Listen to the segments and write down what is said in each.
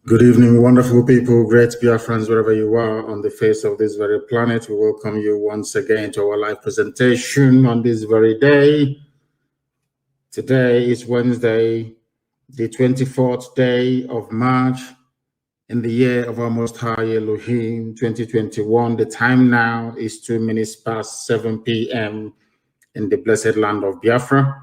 Good evening, wonderful people, great Biafrans, wherever you are on the face of this very planet. We welcome you once again to our live presentation on this very day. Today is Wednesday, the 24th day of March in the year of our Most High Elohim 2021. The time now is 2 minutes past 7 p.m. in the blessed land of Biafra,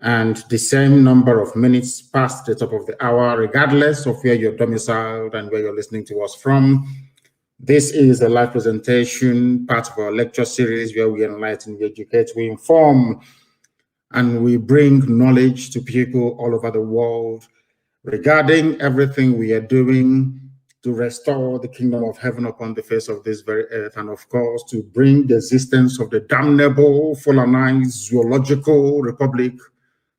and the same number of minutes past the top of the hour, regardless of where you're domiciled and where you're listening to us from. This is a live presentation, part of our lecture series where we enlighten, we educate, we inform, and we bring knowledge to people all over the world regarding everything we are doing to restore the kingdom of heaven upon the face of this very earth, and of course, to bring the existence of the damnable Fulani zoological republic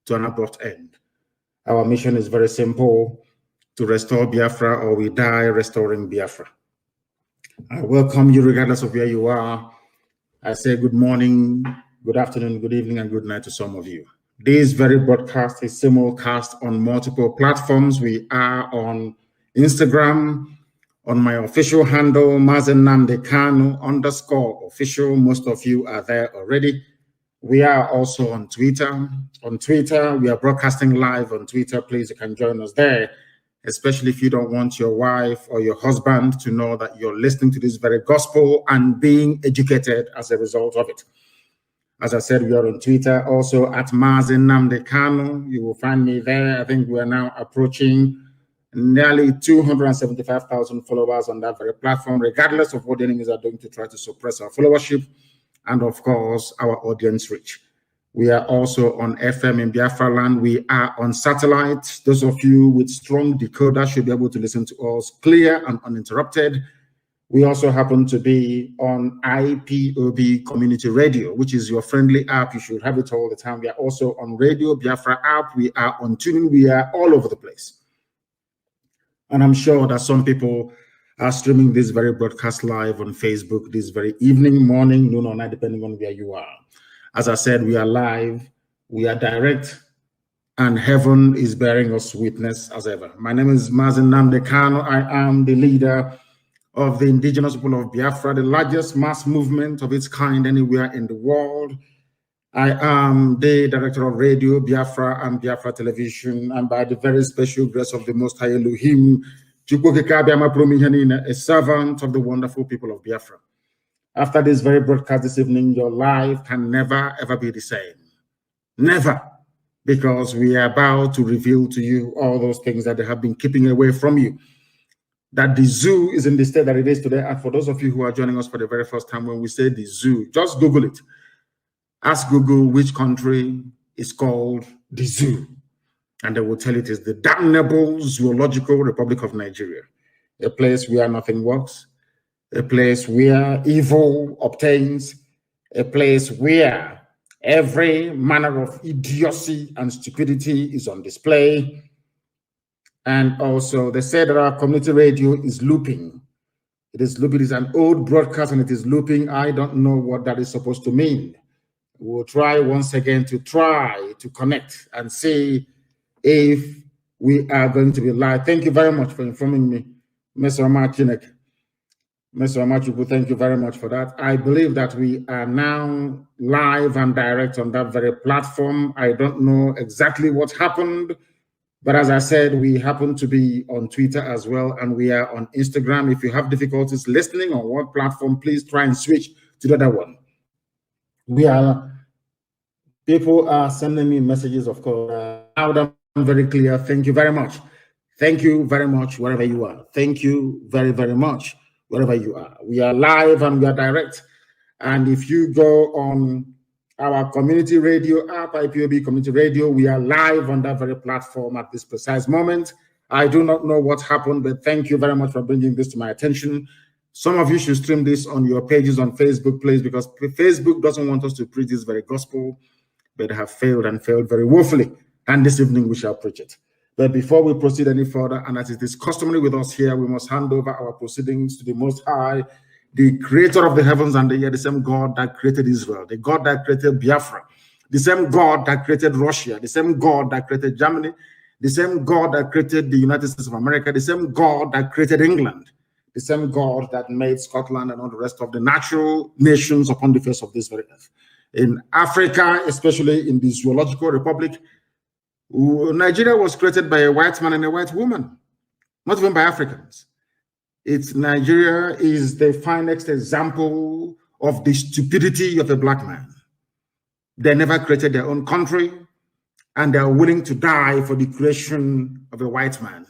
to an abrupt end. Our mission is very simple: to restore Biafra, or we die restoring Biafra. I welcome you regardless of where you are. I say good morning, good afternoon, good evening, and good night to some of you. This very broadcast is simulcast on multiple platforms. We are on Instagram, on my official handle, Mazi Nnamdi Kanu _official. Most of you are there already. We are also on Twitter. On Twitter, we are broadcasting live on Twitter. Please, you can join us there, especially if you don't want your wife or your husband to know that you're listening to this very gospel and being educated as a result of it. As I said, we are on Twitter, also at Mazi Nnamdi Kanu. You will find me there. I think we are now approaching nearly 275,000 followers on that very platform, regardless of what the enemies are doing to try to suppress our followership and, of course, our audience reach. We are also on FM in Biafra land. We are on satellite. Those of you with strong decoder should be able to listen to us clear and uninterrupted. We also happen to be on IPOB Community Radio, which is your friendly app. You should have it all the time. We are also on Radio Biafra app. We are on tuning. We are all over the place. And I'm sure that some people are streaming this very broadcast live on Facebook this very evening, morning, noon, or night, depending on where you are. As I said, we are live, we are direct, and heaven is bearing us witness as ever. My name is Mazi Nnamdi Kanu. I am the leader of the indigenous people of Biafra, the largest mass movement of its kind anywhere in the world. I am the director of Radio Biafra and Biafra Television, and by the very special grace of the Most High Elohim, a servant of the wonderful people of Biafra. After this very broadcast this evening, your life can never, ever be the same. Never. Because we are about to reveal to you all those things that they have been keeping away from you. That the zoo is in the state that it is today. And for those of you who are joining us for the very first time, when we say the zoo, just Google it. Ask Google which country is called the zoo. And they will tell you it is the damnable Zoological Republic of Nigeria. A place where nothing works. A place where evil obtains. A place where every manner of idiocy and stupidity is on display. And also, they say that our community radio is looping. It is looping. It is an old broadcast and it is looping. I don't know what that is supposed to mean. We'll try once again to connect and see if we are going to be live. Thank you very much for informing me, Mr. Marchinek. Mr. Amachubu, thank you very much for that. I believe that we are now live and direct on that very platform. I don't know exactly what happened, but as I said, we happen to be on Twitter as well, and we are on Instagram. If you have difficulties listening on one platform, please try and switch to the other one. People are sending me messages, of course, loud and very clear. Thank you very much. Thank you very much, wherever you are. Thank you very, very much, wherever you are. We are live and we are direct. And if you go on our community radio app, IPOB Community Radio, we are live on that very platform at this precise moment. I do not know what happened, but thank you very much for bringing this to my attention. Some of you should stream this on your pages on Facebook, please, because Facebook doesn't want us to preach this very gospel, but have failed and failed very woefully. And this evening we shall preach it. But before we proceed any further, and as it is customary with us here, we must hand over our proceedings to the Most High, the creator of the heavens and the earth, the same God that created Israel, the God that created Biafra, the same God that created Russia, the same God that created Germany, the same God that created the United States of America, the same God that created England, the same God that made Scotland and all the rest of the natural nations upon the face of this very earth. In Africa, especially in the Zoological Republic, Nigeria was created by a white man and a white woman, not even by Africans. Nigeria is the finest example of the stupidity of a black man. They never created their own country, and they are willing to die for the creation of a white man.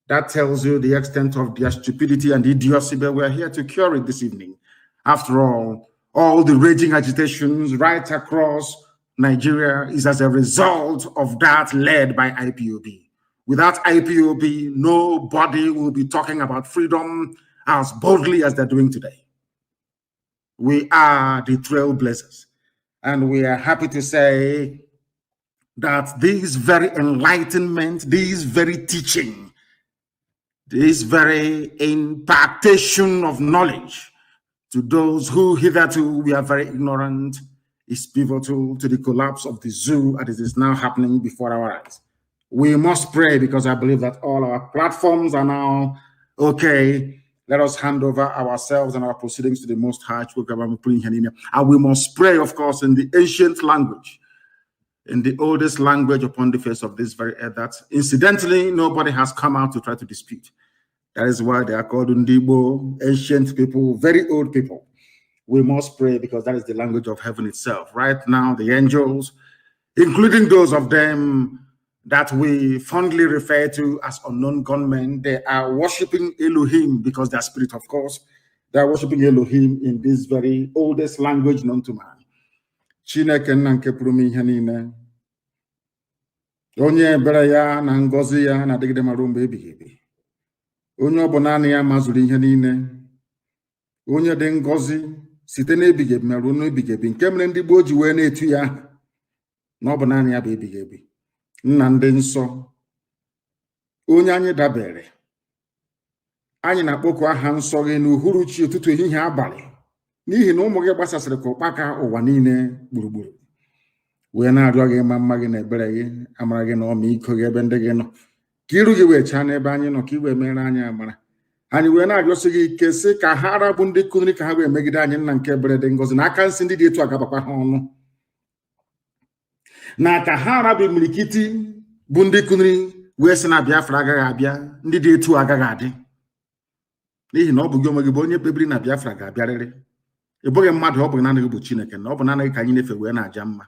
That tells you the extent of their stupidity and idiocy, but we're here to cure it this evening. After all the raging agitations right across Nigeria is as a result of that led by IPOB. Without IPOB, nobody will be talking about freedom as boldly as they're doing today. We are the trailblazers, and we are happy to say that this very enlightenment, this very teaching, this very impartation of knowledge to those who hitherto we are very ignorant is pivotal to the collapse of the zoo as it is now happening before our eyes. We must pray, because I believe that all our platforms are now okay. Let us hand over ourselves and our proceedings to the Most High. And we must pray, of course, in the ancient language, in the oldest language upon the face of this very earth, that incidentally nobody has come out to try to dispute. That is why they are called Ndibo, ancient people, very old people. We must pray, because that is the language of heaven itself. Right now, the angels, including those of them that we fondly refer to as unknown gunmen, they are worshiping Elohim, because they are spirit, of course. They are worshiping Elohim in this very oldest language known to man. Chineke nna nke pụrụ ime ihe niile, onye ebere ya na ngọzi ya na-adịgide ma ruo mgbe ebighị ebi, onye ọ bụ naanị ya mazuru ihe niile, onye dị ngọzi site n'ebighị ebi ma ruo n'ebighị ebi, nke mere ndị gboo ji wee na-etu ya na ọ bụ naanị ya bụ ebighị ebi. Nna ndị nsọ, onye anyị dabere, anyị na-akpọku aha nsọ gị n'uhuruchi, ụtụtụ, ehihie, abalị, n'ihi na ụmụ gị gbasasịrị ka ụkpaka ụwa niile gburugburu, wee na-arịọ gị ma mma gị na ebere gị, amara gị na ọmịiko gị ebe ndị gị nọ, ka iru gị wee chaa n'ebe anyị nọ, ka i wee mere anyị amara. Anyị wee na-arịọsị gị ike, sị ka ha arabụ ndị kụnri, ka ha wee megide anyị, nna nke ebere dị ngọzi, na aka nsị ndị dị etu agabakwa ha ọnụ, na ka ha arabụ imirikiti bụ ndị kụnri wee sị na Biafra agaghị abịa, ndị dị etu agaghị adị, n'ihi na ọ bụ gị onwe gị bụ onye kpebiri na Biafra ga-abịarịrị. Ị bụghị mmadụ, ọ bụ naanị gị bụ Chineke, na ọ bụ naanị gị ka anyị na-efe wee na-aja mma.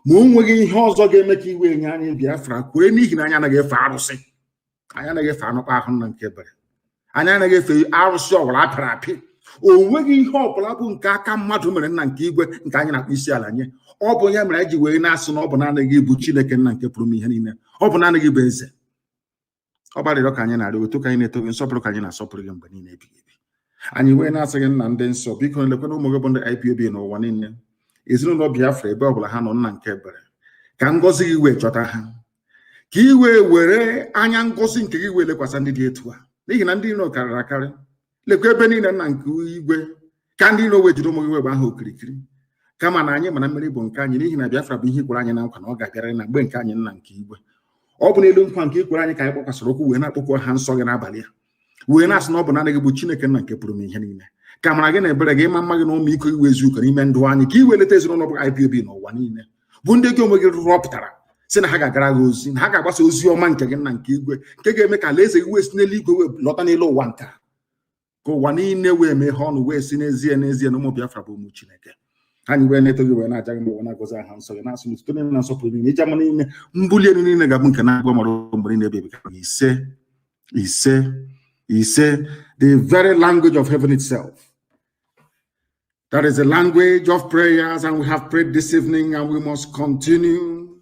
Ma o nweghị ihe ọzọ ga-eme ka iwe nye anyị Biafra kwee, n'ihi na anyị anaghị efe arụsị, anyị anaghị efe anụkpa ahụ nna nke ebere, anyị anaghị efe arụsị ọbụla apịrị apị. O nweghị ihe ọbụla bụ nke aka mmadụ mere nna nke igwe nke anyị na-akpụ isi ala nye. Ọ bụ ya mere anyị ji wee na-asị na ọ bụ naanị gị bụ Chineke nna nke pụrụ ihe niile, ọ bụ naanị gị bụ eze. Ọ gbalịrị ka anyị na-arịọ, otu ka anyị na-eto gị, nsọpụrụ ka anyị na-asọpụrụ gị mgbe niile ebighị ebi. Anyị wee na-asị gị nna ndị nsọ, biko lekwana ụmụ gị bụ ndị IPOB n'ụwa niile, ezinụlọ Biafra ebe ọbụla ha nọ, nna nke ebere, ka ngọzi gị wee chọta ha, ka i wee were anya ngọzi nke gị wee lekwasị ndị dị etu a, n'ihi na ndị iro karịrị akarị. Lekwa ebe niile nna nke igwe, ka ndị iro wee jide ụmụ gị wee gba ha okirikiri, kama na anyị mana mmeri bụ nke anyị, n'ihi na Biafra bụ ihe ikwere anyị na nkwa na ọ ga-abịarị na mgbe nke anyị nna nke igwe. Ọ bụ n'elu nkwa nke ikwere anyị ka anyị kpọkwasịrị okwu wee na-akpọkwu ha nsọ gị n'abalị a, wee na-asị na ọ bụ naanị gị bụ Chineke nna nke pụrụ ihe niile, ka mara gị na ebere gị, ịma mma gị na ọmịiko gị wee zuo n'ime ndụ anyị, ka i wee leta ezinụlọ bụ IPOB n'ụwa niile, bụ ndị gị onwe gị rọpụtara sị na ha ga-agara gị ozi, na ha ga-agbasa ozi ọma nke gị nna nke igwe, nke ga-eme ka alaeze gị wee si n'eluigwe wee lọta n'elu ụwa nke a, ka ụwa niile wee mee ha ọnụ wee si n'ezie n'ezie na ụmụ Biafra bụ ụmụ Chineke. Anyị wee na-eto gị wee na-aja gị mgbe wee na-agọzi aha nsọ gị, na-asụ n'ụtụtụ niile na nsọpụrụ niile, ije ama niile, mbuli elu niile ga-abụ nke na-agwa mara mgbe niile ebe ise ise ise. The very language of heaven itself. That is the language of prayers, and we have prayed this evening, and we must continue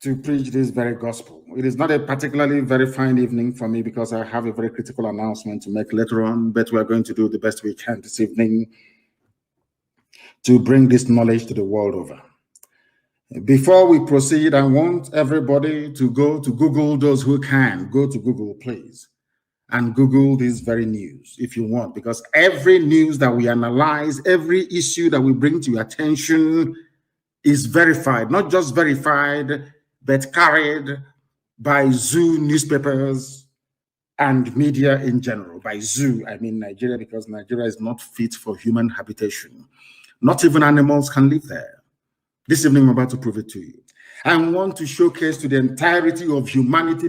to preach this very gospel. It is not a particularly very fine evening for me, because I have a very critical announcement to make later on, but we are going to do the best we can this evening to bring this knowledge to the world over. Before we proceed, I want everybody to go to Google. Those who can, go to Google, please, and Google this very news if you want, because every news that we analyze, every issue that we bring to your attention is verified, not just verified, but carried by zoo newspapers and media in general. By zoo, I mean Nigeria, because Nigeria is not fit for human habitation. Not even animals can live there. This evening, I'm about to prove it to you. I want to showcase to the entirety of humanity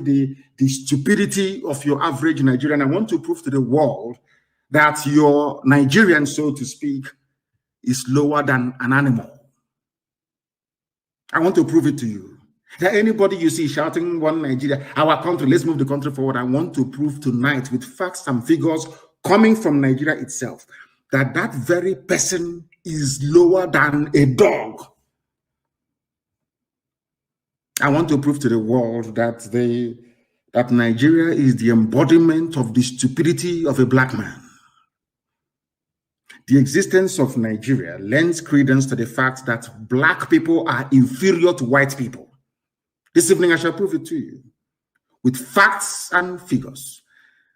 the stupidity of your average Nigerian. I want to prove to the world that your Nigerian, so to speak, is lower than an animal. I want to prove it to you. That anybody you see shouting one Nigeria, our country, let's move the country forward. I want to prove tonight with facts and figures coming from Nigeria itself that that very person is lower than a dog. I want to prove to the world that Nigeria is the embodiment of the stupidity of a black man. The existence of Nigeria lends credence to the fact that black people are inferior to white people. This evening, I shall prove it to you with facts and figures.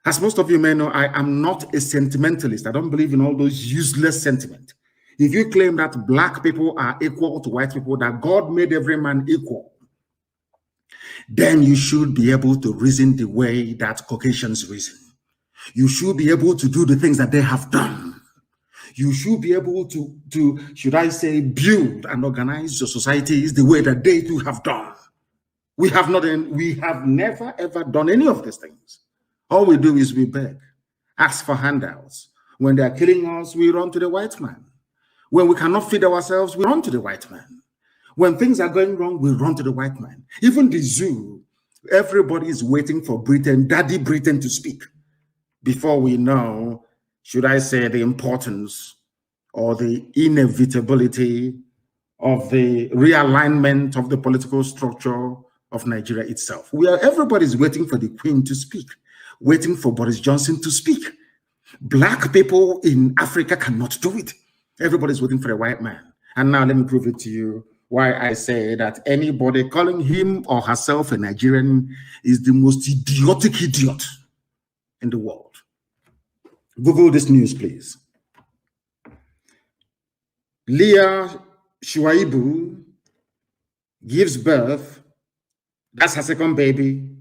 As most of you may know, I am not a sentimentalist. I don't believe in all those useless sentiments. If you claim that black people are equal to white people, that God made every man equal, then you should be able to reason the way that Caucasians reason. You should be able to do the things that they have done. You should be able to, should I say, build and organize your societies the way that they too have done. We have never ever done any of these things. All we do is we beg, ask for handouts. When they are killing us, we run to the white man. When we cannot feed ourselves, we run to the white man. When things are going wrong, we run to the white man. Even the zoo, everybody is waiting for Britain, Daddy Britain, to speak before we know, should I say, the importance or the inevitability of the realignment of the political structure of Nigeria itself. Everybody's waiting for the Queen to speak, waiting for Boris Johnson to speak. Black people in Africa cannot do it. Everybody's waiting for a white man. And now let me prove it to you why I say that anybody calling him or herself a Nigerian is the most idiotic idiot in the world. Google this news, please. Leah Shuaibu gives birth, that's her second baby,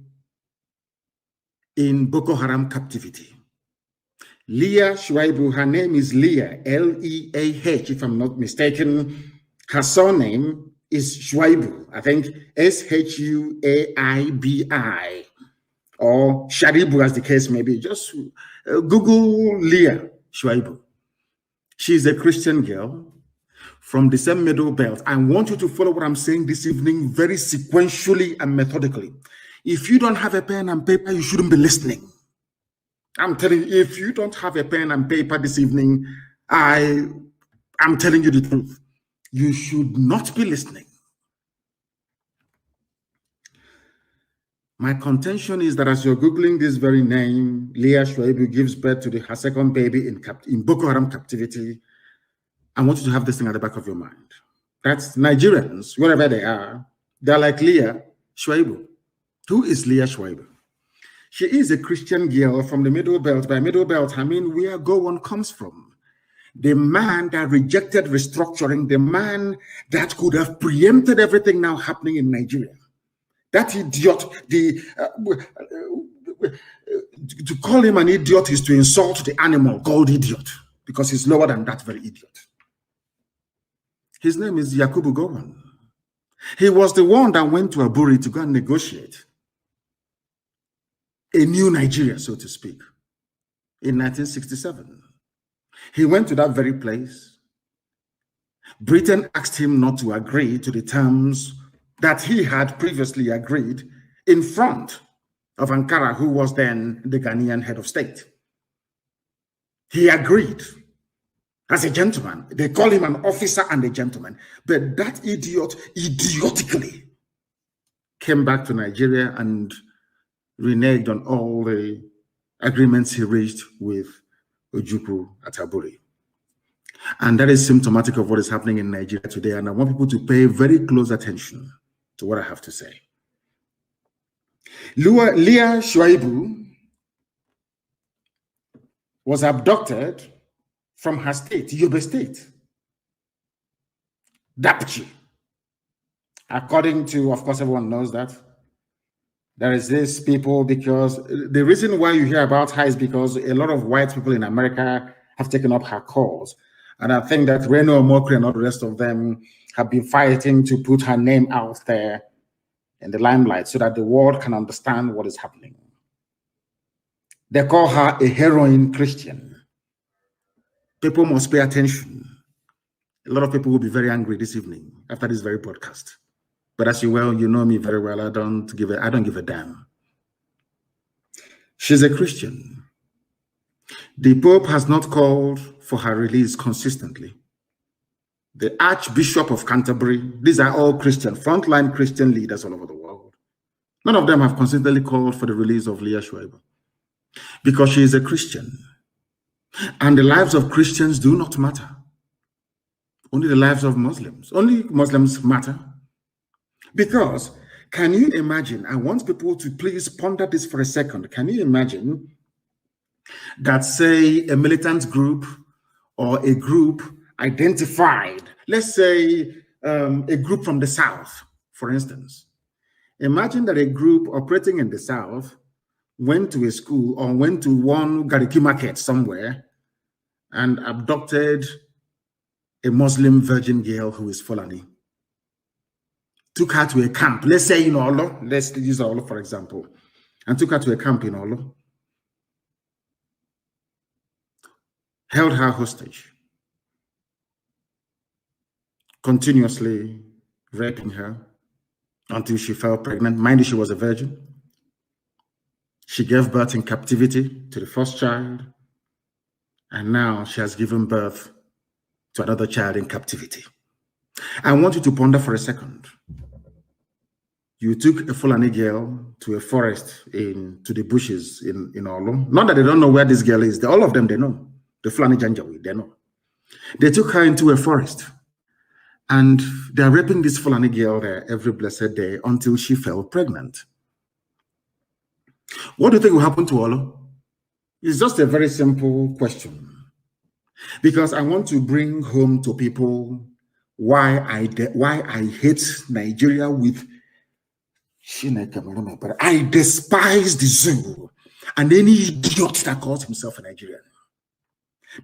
in Boko Haram captivity. Leah Shuaibu, her name is Leah, L-E-A-H, if I'm not mistaken. Her surname is Shuaibu, I think S-H-U-A-I-B-I, or Sharibu, as the case may be. Just Google Leah Shuaibu. She's a Christian girl from the same Middle Belt. I want you to follow what I'm saying this evening very sequentially and methodically. If you don't have a pen and paper, you shouldn't be listening. I'm telling you, if you don't have a pen and paper this evening, I'm telling you the truth. You should not be listening. My contention is that as you're Googling this very name, Leah Shuaibu gives birth to her second baby in Boko Haram captivity, I want you to have this thing at the back of your mind. That's Nigerians, wherever they are, they're like Leah Shuaibu. Who is Leah Shuaibu? She is a Christian girl from the Middle Belt. By Middle Belt, I mean where Gowon comes from. The man that rejected restructuring, the man that could have preempted everything now happening in Nigeria. That idiot, to call him an idiot is to insult the animal called idiot, because he's lower than that very idiot. His name is Yakubu Gowon. He was the one that went to Aburi to go and negotiate a new Nigeria, so to speak, in 1967. He went to that very place. Britain asked him not to agree to the terms that he had previously agreed in front of Ankara, who was then the Ghanaian head of state. He agreed as a gentleman. They call him an officer and a gentleman. But that idiot idiotically came back to Nigeria and reneged on all the agreements he reached with Ojukwu at Aburi. And that is symptomatic of what is happening in Nigeria today. And I want people to pay very close attention to what I have to say. Leah Shuaibu was abducted from her state, Yobe State, Dapchi. According to, of course, everyone knows that, There is this people, because the reason why you hear about her is because a lot of white people in America have taken up her cause. And I think that Reno Omokri and all the rest of them have been fighting to put her name out there in the limelight so that the world can understand what is happening. They call her a heroin Christian. People must pay attention. A lot of people will be very angry this evening after this very podcast. But as you know me very well, I don't give a damn. She's a Christian. The Pope has not called for her release consistently. The Archbishop of Canterbury, these are all Christian, frontline Christian leaders all over the world. None of them have consistently called for the release of Leah Shuaibu because she is a Christian. And the lives of Christians do not matter. Only the lives of Muslims. Only Muslims matter. Because, can you imagine, I want people to please ponder this for a second. Can you imagine that, say, a militant group or a group identified, let's say a group from the South, for instance. Imagine that a group operating in the South went to a school or went to one Gariki market somewhere and abducted a Muslim virgin girl who is Fulani. Took her to a camp, let's say in Olo, let's use Olo for example, and took her to a camp in Olo, held her hostage, continuously raping her until she fell pregnant. Mind you, she was a virgin. She gave birth in captivity to the first child, and now she has given birth to another child in captivity. I want you to ponder for a second. You took a Fulani girl to a forest to the bushes in Olo. Not that they don't know where this girl is. All of them, they know. The Fulani janjaweed, they know. They took her into a forest and they're raping this Fulani girl there every blessed day until she fell pregnant. What do you think will happen to Olo? It's just a very simple question. Because I want to bring home to people why I hate Nigeria with but I despise the zoo and any idiot that calls himself a Nigerian.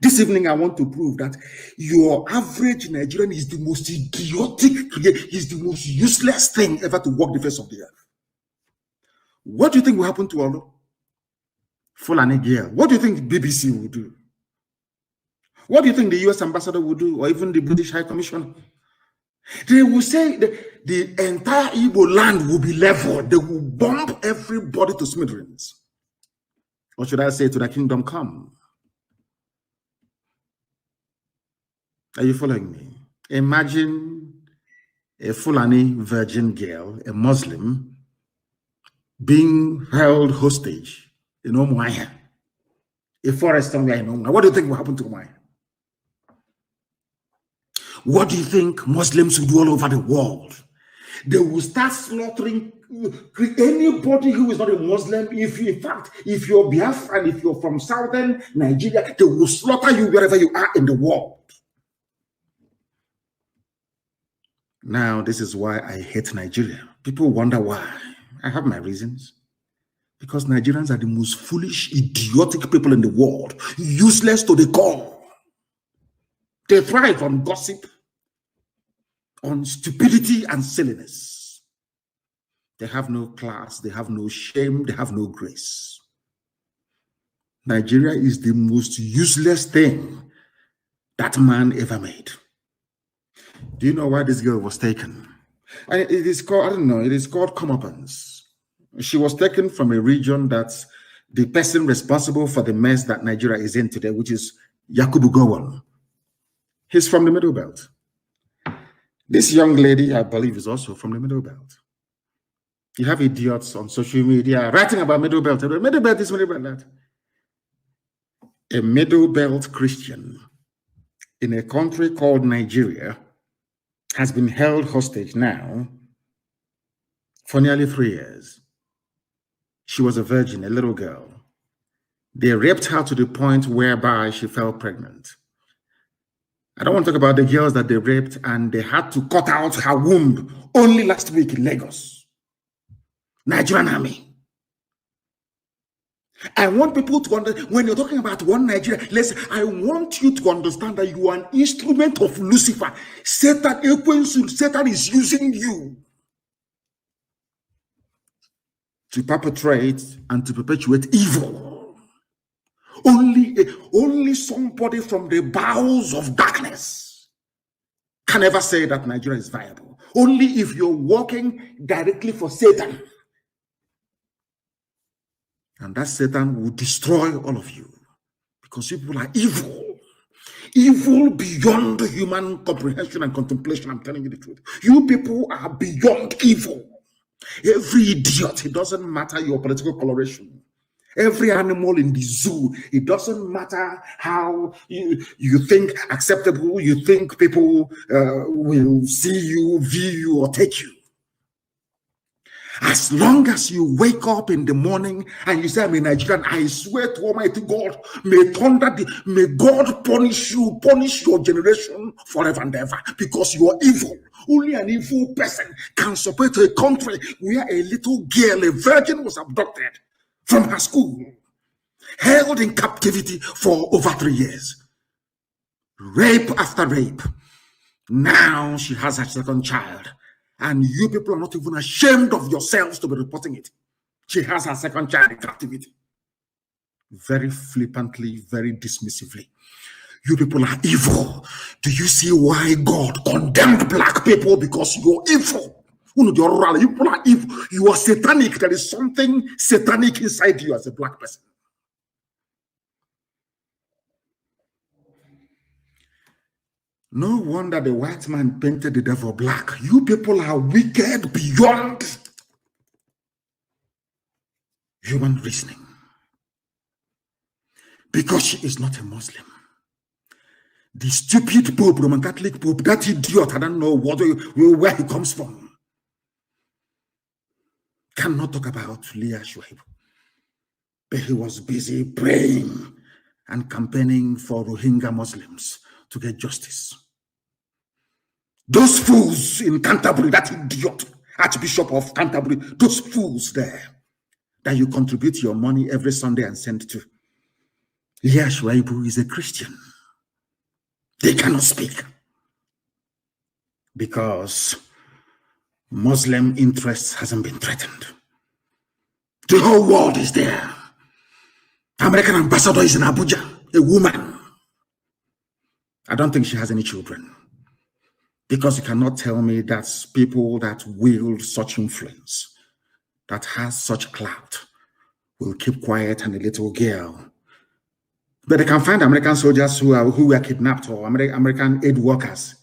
This evening, I want to prove that your average Nigerian is the most idiotic, is the most useless thing ever to walk the face of the earth. What do you think will happen to Olo? Fulani girl. What do you think BBC will do? What do you think the US ambassador will do, or even the British High Commissioner? They will say the entire Igbo land will be leveled. They will bomb everybody to smithereens. Or should I say, to the kingdom come? Are you following me? Imagine a Fulani virgin girl, a Muslim, being held hostage in Umuahia, a forest somewhere in Umuahia. What do you think will happen to Umuahia? What do you think Muslims will do all over the world? They will start slaughtering anybody who is not a Muslim. If you're Biafran, if you're from southern Nigeria, they will slaughter you wherever you are in the world. Now, this is why I hate Nigeria. People wonder why. I have my reasons. Because Nigerians are the most foolish, idiotic people in the world. Useless to the core. They thrive on gossip, on stupidity and silliness. They have no class, they have no shame, they have no grace. Nigeria is the most useless thing that man ever made. Do you know why this girl was taken? And it is called, I don't know, it is called comeuppance. She was taken from a region that's the person responsible for the mess that Nigeria is in today, which is Yakubu Gowon. He's from the Middle Belt. This young lady, I believe, is also from the Middle Belt. You have idiots on social media writing about Middle Belt. Middle Belt is Middle Belt that. A Middle Belt Christian in a country called Nigeria has been held hostage now for nearly 3 years. She was a virgin, a little girl. They raped her to the point whereby she fell pregnant. I don't want to talk about the girls that they raped and they had to cut out her womb only last week in Lagos. Nigerian army. I want people to understand, when you're talking about one Nigeria, I want you to understand that you are an instrument of Lucifer. Satan is using you to perpetrate and to perpetuate evil. Only somebody from the bowels of darkness can ever say that Nigeria is viable. Only if you're working directly for Satan. And that Satan will destroy all of you. Because people are evil. Evil beyond human comprehension and contemplation. I'm telling you the truth. You people are beyond evil. Every idiot, it doesn't matter your political coloration. Every animal in the zoo, it doesn't matter how you think acceptable, you think people will see you, view you, or take you. As long as you wake up in the morning and you say, I'm a Nigerian, I swear to Almighty God, may God punish you, punish your generation forever and ever, because you are evil. Only an evil person can support a country where a little girl, a virgin, was abducted from her school, held in captivity for over 3 years. Rape after rape. Now she has her second child. And you people are not even ashamed of yourselves to be reporting it. She has her second child in captivity. Very flippantly, very dismissively. You people are evil. Do you see why God condemned black people? Because you're evil. You people are evil. You are satanic. There is something satanic inside you as a black person. No wonder the white man painted the devil black. You people are wicked beyond human reasoning. Because she is not a Muslim. The stupid Pope, Roman Catholic Pope, that idiot, I don't know where he comes from, cannot talk about Leah Shuaib. But he was busy praying and campaigning for Rohingya Muslims to get justice. Those fools in Canterbury, that idiot, Archbishop of Canterbury, those fools there that you contribute your money every Sunday and send to. Leah Shuaibu is a Christian. They cannot speak because Muslim interests hasn't been threatened. The whole world is there. American ambassador is in Abuja, a woman. I don't think she has any children. Because you cannot tell me that people that wield such influence, that has such clout, will keep quiet and a little girl. But they can find American soldiers who were kidnapped, or American aid workers.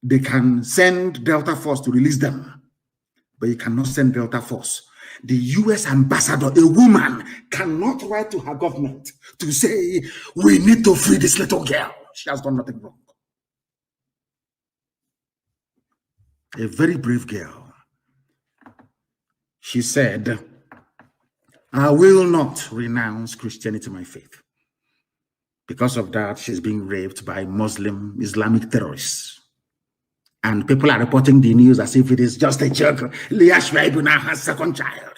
They can send Delta Force to release them, but you cannot send Delta Force. The US ambassador, a woman, cannot write to her government to say, we need to free this little girl. She has done nothing wrong. A very brave girl. She said, I will not renounce Christianity, my faith. Because of that, she's being raped by Muslim Islamic terrorists. And people are reporting the news as if it is just a joke. Leah Shuaibu now has second child.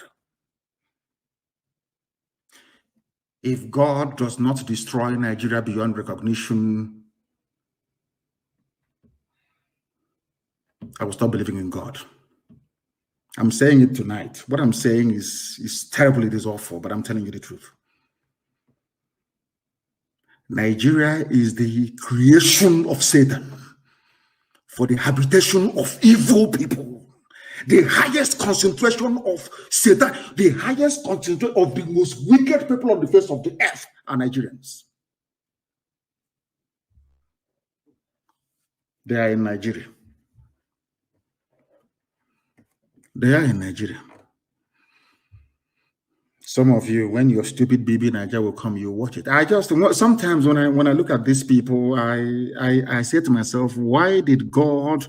If God does not destroy Nigeria beyond recognition, I will stop believing in God. I'm saying it tonight. What I'm saying is terrible, it is awful, but I'm telling you the truth. Nigeria is the creation of Satan for the habitation of evil people. The highest concentration of Satan, the highest concentration of the most wicked people on the face of the earth are Nigerians. They are in Nigeria. They are in Nigeria. Some of you, when your stupid baby Nigeria will come, you watch it. Sometimes when I look at these people, I say to myself, why did God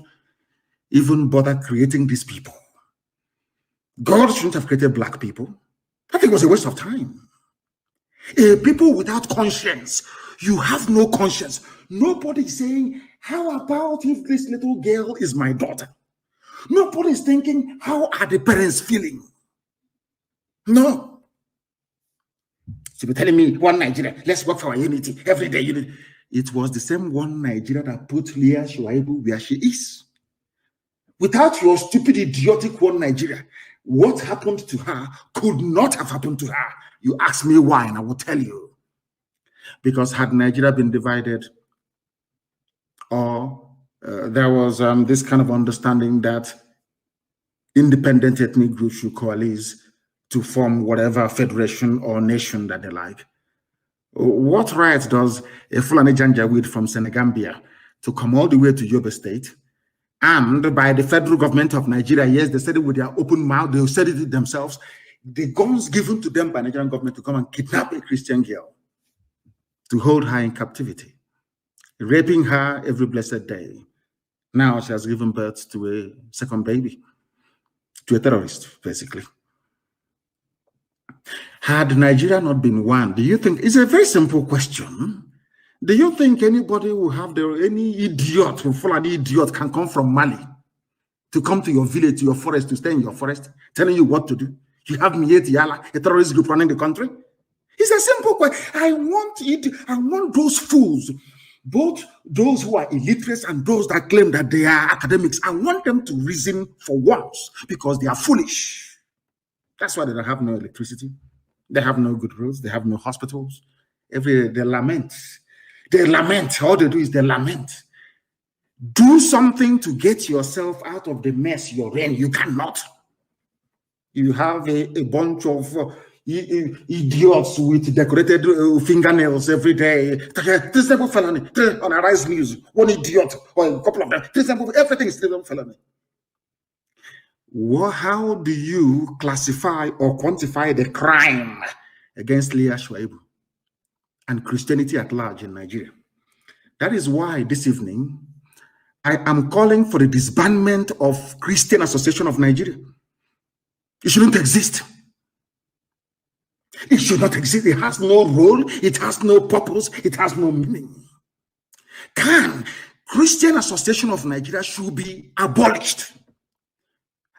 even bother creating these people? God shouldn't have created black people. I think it was a waste of time. A people without conscience. You have no conscience. Nobody is saying, how about if this little girl is my daughter? Nobody is thinking, how are the parents feeling? No. So you're telling me, one Nigeria, let's work for our unity, everyday unity. It was the same one Nigeria that put Leah Shuaibu where she is. Without your stupid, idiotic one Nigeria, what happened to her could not have happened to her. You ask me why, and I will tell you. Because had Nigeria been divided, or there was this kind of understanding that independent ethnic groups should coalesce to form whatever federation or nation that they like. What right does a Fulani janjaweed from Senegambia to come all the way to Yobe State, and by the federal government of Nigeria, yes, they said it with their open mouth, they said it themselves, the guns given to them by Nigerian government to come and kidnap a Christian girl, to hold her in captivity, raping her every blessed day. Now she has given birth to a second baby, to a terrorist, basically. Had Nigeria not been one, do you think, it's a very simple question. Do you think anybody will have any idiot, Fulani idiot can come from Mali to come to your village, to your forest, to stay in your forest, telling you what to do? You have Miet Yala, a terrorist group running the country? It's a simple question. I want those fools, both those who are illiterate and those that claim that they are academics. I want them to reason for once, because they are foolish. That's why they don't have no electricity. They have no good roads. They have no hospitals. Every day they lament. They lament. All they do is they lament. Do something to get yourself out of the mess you're in. You cannot. You have a bunch of idiots with decorated fingernails every day. This type of felony on Arise News. One idiot or a couple of them. This type of everything is still felony. Well, how do you classify or quantify the crime against Leah Shuaibu and Christianity at large in Nigeria? That is why this evening I am calling for the disbandment of Christian Association of Nigeria. It shouldn't exist. It should not exist. It has no role. It has no purpose. It has no meaning. Christian Association of Nigeria should be abolished.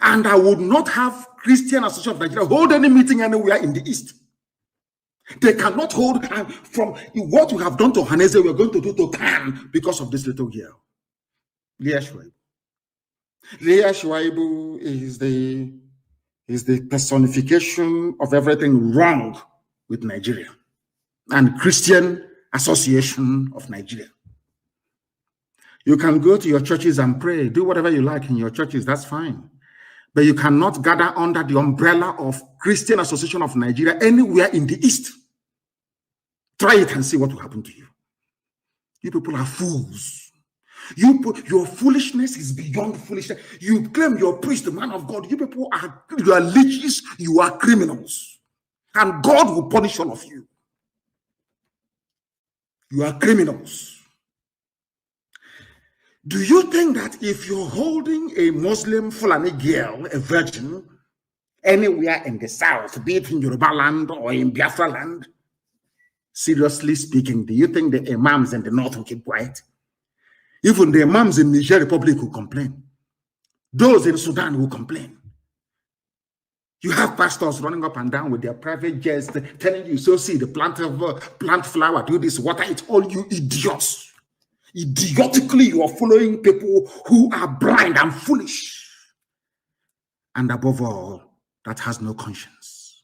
And I would not have Christian Association of Nigeria hold any meeting anywhere in the East. They cannot hold, from what we have done to Haneze, we are going to do to Khan because of this little girl. Leah Shuaibu. Leah Shuaibu is the personification of everything wrong with Nigeria and Christian Association of Nigeria. You can go to your churches and pray, do whatever you like in your churches, that's fine. But you cannot gather under the umbrella of Christian Association of Nigeria anywhere in the East. Try it and see what will happen to you. You people are fools. Your foolishness is beyond foolishness. You claim you're a priest, the man of God. You people you are leeches, you are criminals. And God will punish all of you. You are criminals. Do you think that if you're holding a Muslim Fulani girl, a virgin, anywhere in the South, be it in Yoruba land or in Biafra land, seriously speaking, do you think the imams in the North will keep quiet? Even the imams in Niger Republic will complain. Those in Sudan will complain. You have pastors running up and down with their private jets telling you, so see, the plant flower, do this, water, it's all you idiots. Idiotically, you are following people who are blind and foolish. And above all, that has no conscience.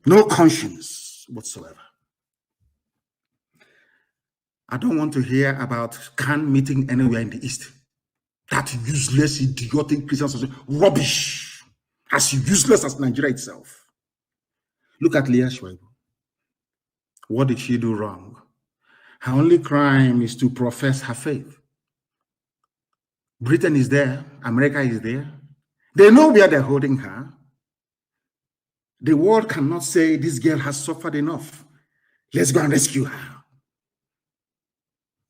No conscience whatsoever. I don't want to hear about Khan meeting anywhere in the East. That useless, idiotic Christian association. Rubbish. As useless as Nigeria itself. Look at Leah Shuaibu. What did she do wrong? Her only crime is to profess her faith. Britain is there. America is there. They know where they're holding her. The world cannot say this girl has suffered enough. Let's go and rescue her.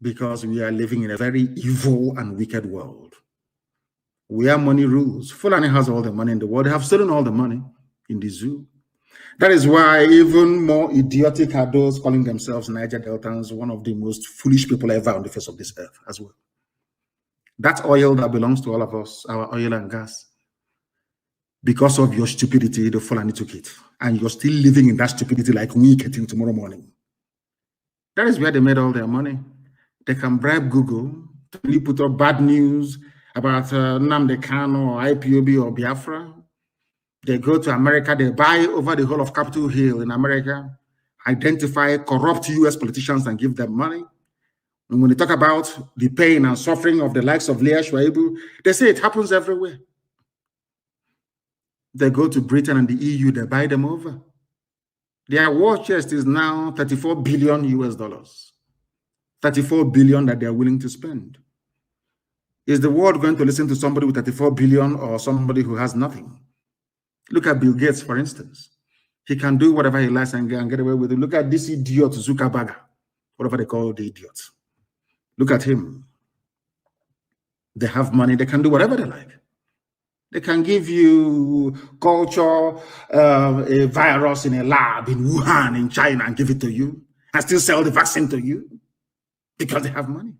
Because we are living in a very evil and wicked world. Where money rules. Fulani has all the money in the world. They have stolen all the money in the zoo. That is why even more idiotic are those calling themselves Niger Deltans, one of the most foolish people ever on the face of this earth as well. That oil that belongs to all of us, our oil and gas. Because of your stupidity, the Fulani took it. And you're still living in that stupidity like we getting tomorrow morning. That is where they made all their money. They can bribe Google to really put up bad news about Nnamdi Kanu or IPOB or Biafra. They go to America, they buy over the whole of Capitol Hill in America, identify corrupt US politicians and give them money. And when they talk about the pain and suffering of the likes of Leah Shwaibu, they say it happens everywhere. They go to Britain and the EU, they buy them over. Their war chest is now 34 billion US dollars. 34 billion that they're willing to spend. Is the world going to listen to somebody with 34 billion or somebody who has nothing? Look at Bill Gates, for instance. He can do whatever he likes and get away with it. Look at this idiot Zuckerberg, whatever they call the idiot. Look at him. They have money. They can do whatever they like. They can give you culture, a virus in a lab in Wuhan, in China, and give it to you, and still sell the vaccine to you because they have money.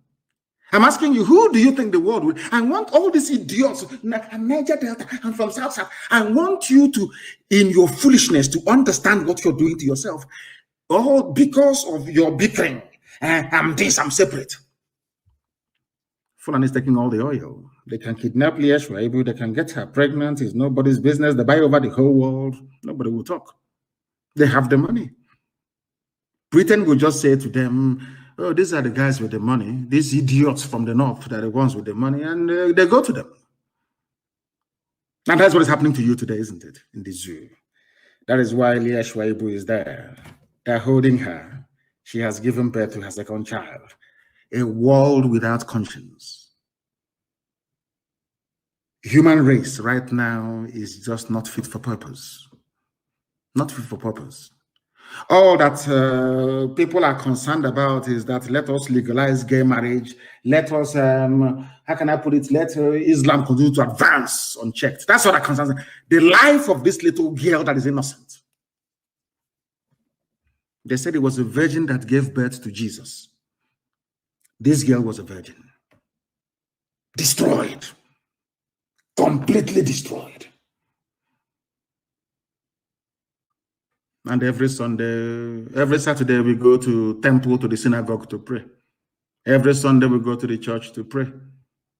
I'm asking you, who do you think the world will? I want all these idiots, Niger Delta, and from South. I want you to, in your foolishness, to understand what you're doing to yourself. All because of your bickering. I'm this, I'm separate. Fulani is taking all the oil. They can kidnap Leah Shwaibu, they can get her pregnant. It's nobody's business. They buy over the whole world. Nobody will talk. They have the money. Britain will just say to them, oh, these are the guys with the money. These idiots from the north that are the ones with the money, and they go to them. And that's what is happening to you today, isn't it? In the zoo. That is why Leah Shwaibu is there. They're holding her. She has given birth to her second child. A world without conscience. Human race right now is just not fit for purpose. Not fit for purpose. All that people are concerned about is that let us legalize gay marriage. Let us, how can I put it? Let Islam continue to advance unchecked. That's what that concerns me. The life of this little girl that is innocent. They said it was a virgin that gave birth to Jesus. This girl was a virgin. Destroyed. Completely destroyed. And every Sunday, every Saturday, we go to temple, to the synagogue to pray. Every Sunday, we go to the church to pray.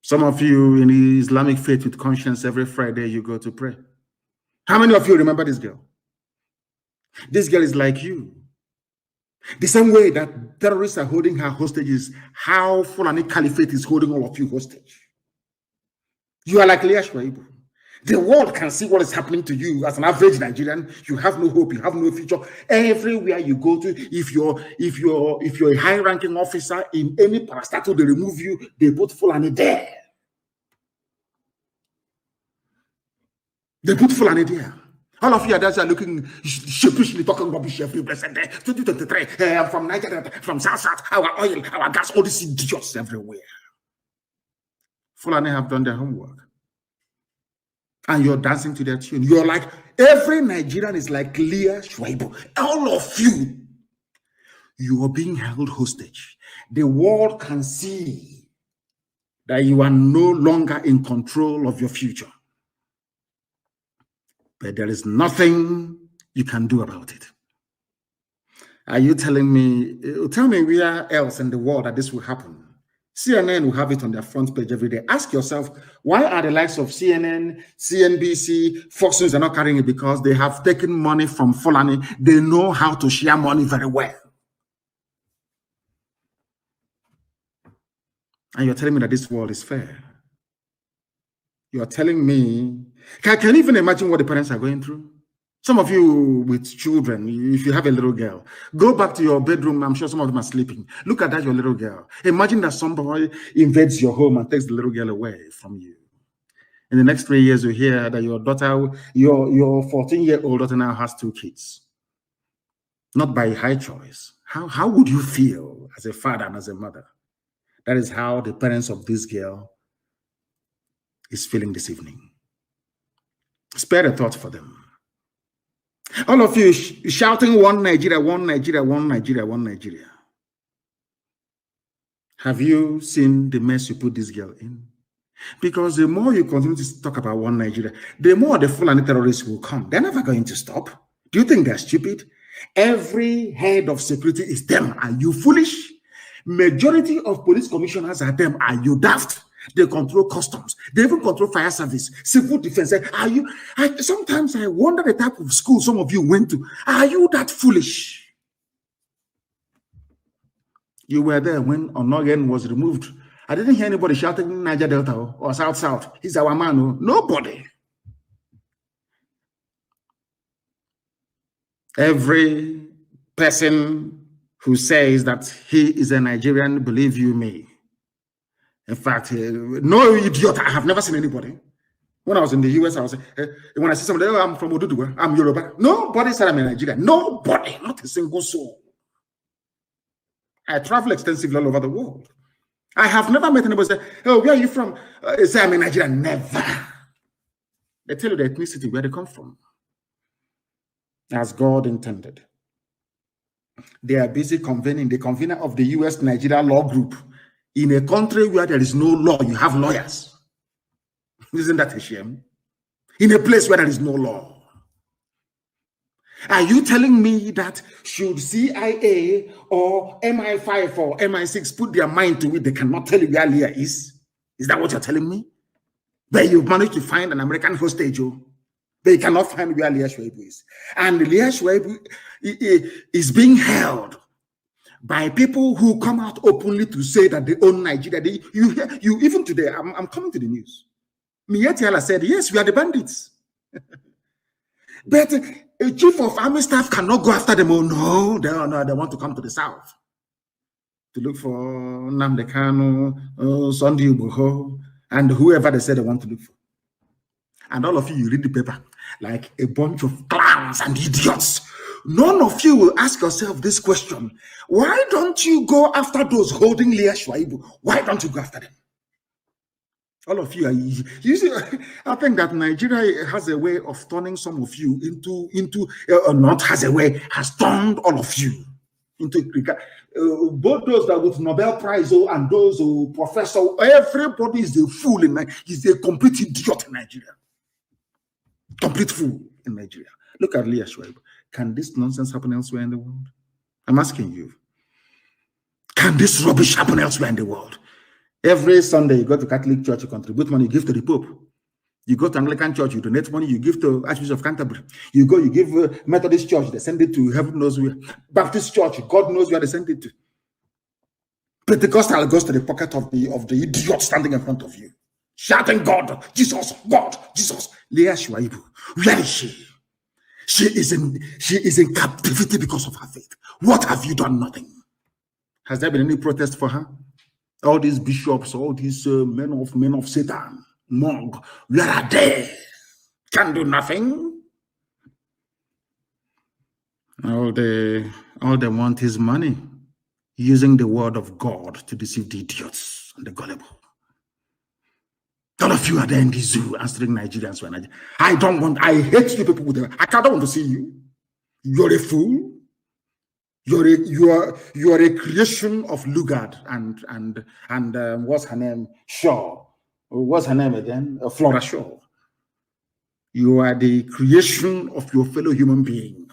Some of you in the Islamic faith with conscience, every Friday, you go to pray. How many of you remember this girl? This girl is like you. The same way that terrorists are holding her hostage is how Fulani Caliphate is holding all of you hostage. You are like Leah Shwaibu. The world can see what is happening to you as an average Nigerian. You have no hope. You have no future. Everywhere you go to, if you're a high-ranking officer in any parastatal, they remove you. They put Fulani there. They put Fulani there. All of you are looking sheepishly talking rubbish every blessed day. 2023, I'm from Nigeria, from South, our oil, our gas, all these idiots everywhere. Fulani have done their homework. And you're dancing to their tune. You're like, every Nigerian is like Leah Shwaibu. All of you, you are being held hostage. The world can see that you are no longer in control of your future. But there is nothing you can do about it. Are you telling me, tell me where else in the world that this will happen? CNN will have it on their front page every day. Ask yourself, why are the likes of CNN, CNBC, Fox News are not carrying it? Because they have taken money from Fulani. They know how to share money very well. And you're telling me that this world is fair. You're telling me, can you even imagine what the parents are going through? Some of you with children, if you have a little girl, go back to your bedroom. I'm sure some of them are sleeping. Look at that, your little girl. Imagine that somebody invades your home and takes the little girl away from you. In the next 3 years, you hear that your daughter, your 14-year-old daughter now has 2 kids. Not by high choice. How would you feel as a father and as a mother? That is how the parents of this girl is feeling this evening. Spare a thought for them. All of you shouting one Nigeria, one Nigeria, one Nigeria, one Nigeria. Have you seen the mess you put this girl in? Because the more you continue to talk about one Nigeria, the more the Fulani terrorists will come. They're never going to stop. Do you think they're stupid? Every head of security is them. Are you foolish? Majority of police commissioners are them. Are you daft? They control customs. They even control fire service, civil defense. Are you? Sometimes I wonder the type of school some of you went to. Are you that foolish? You were there when Onogen was removed. I didn't hear anybody shouting Niger Delta or South. He's our man. Nobody. Every person who says that he is a Nigerian, believe you me. In fact, no idiot. I have never seen anybody. When I was in the US, I was when I see somebody, oh, I'm from Oduduwa, I'm Yoruba. Nobody said I'm a Nigerian. Nobody, not a single soul. I travel extensively all over the world. I have never met anybody say, oh, where are you from? Say I'm a Nigerian. Never. They tell you the ethnicity, where they come from. As God intended. They are busy convening, the convener of the US Nigeria Law Group. In a country where there is no law, you have lawyers. Isn't that a shame? In a place where there is no law. Are you telling me that should CIA or MI5 or MI6 put their mind to it, they cannot tell you where Leah is? Is that what you're telling me? That you've managed to find an American hostage, they cannot find where Leah Shwaibu is. And Leah Shwaibu is being held by people who come out openly to say that they own Nigeria. You even today, I'm coming to the news. Mietiala said, yes, we are the bandits. But a chief of army staff cannot go after them. Oh, no, they want to come to the south to look for Nnamdi Kanu, Sunday Uboho, and whoever they say they want to look for. And all of you read the paper like a bunch of clowns and idiots. None of you will ask yourself this question. Why don't you go after those holding Leah Shwaibu? Why don't you go after them? All of you are easy. You see, I think that Nigeria has a way of turning some of you has turned all of you into both those that with Nobel Prize and those who professor. Everybody is a fool in Nigeria. He's a complete idiot in Nigeria. Complete fool in Nigeria. Look at Leah Shwaibu. Can this nonsense happen elsewhere in the world? I'm asking you. Can this rubbish happen elsewhere in the world? Every Sunday, you go to Catholic Church, you contribute money, you give to the Pope. You go to Anglican Church, you donate money, you give to Archbishop of Canterbury. You give Methodist Church, they send it to heaven knows where. Baptist Church, God knows where they send it to. Pentecostal goes to the pocket of the idiot standing in front of you, shouting, God, Jesus, God, Jesus. Leah Shwaibu, where is she? She is in captivity because of her faith. What have you done? Nothing. Has there been any protest for her? All these bishops, all these men of Satan, monk, where are they? Can do nothing. All they want is money, using the word of God to deceive the idiots and the gullible. All of you are there in the zoo answering Nigerians. I hate you people with them. I don't want to see you. You're a fool. You are a creation of Lugard and what's her name? Shaw. What's her name again? Flora Shaw. You are the creation of your fellow human being.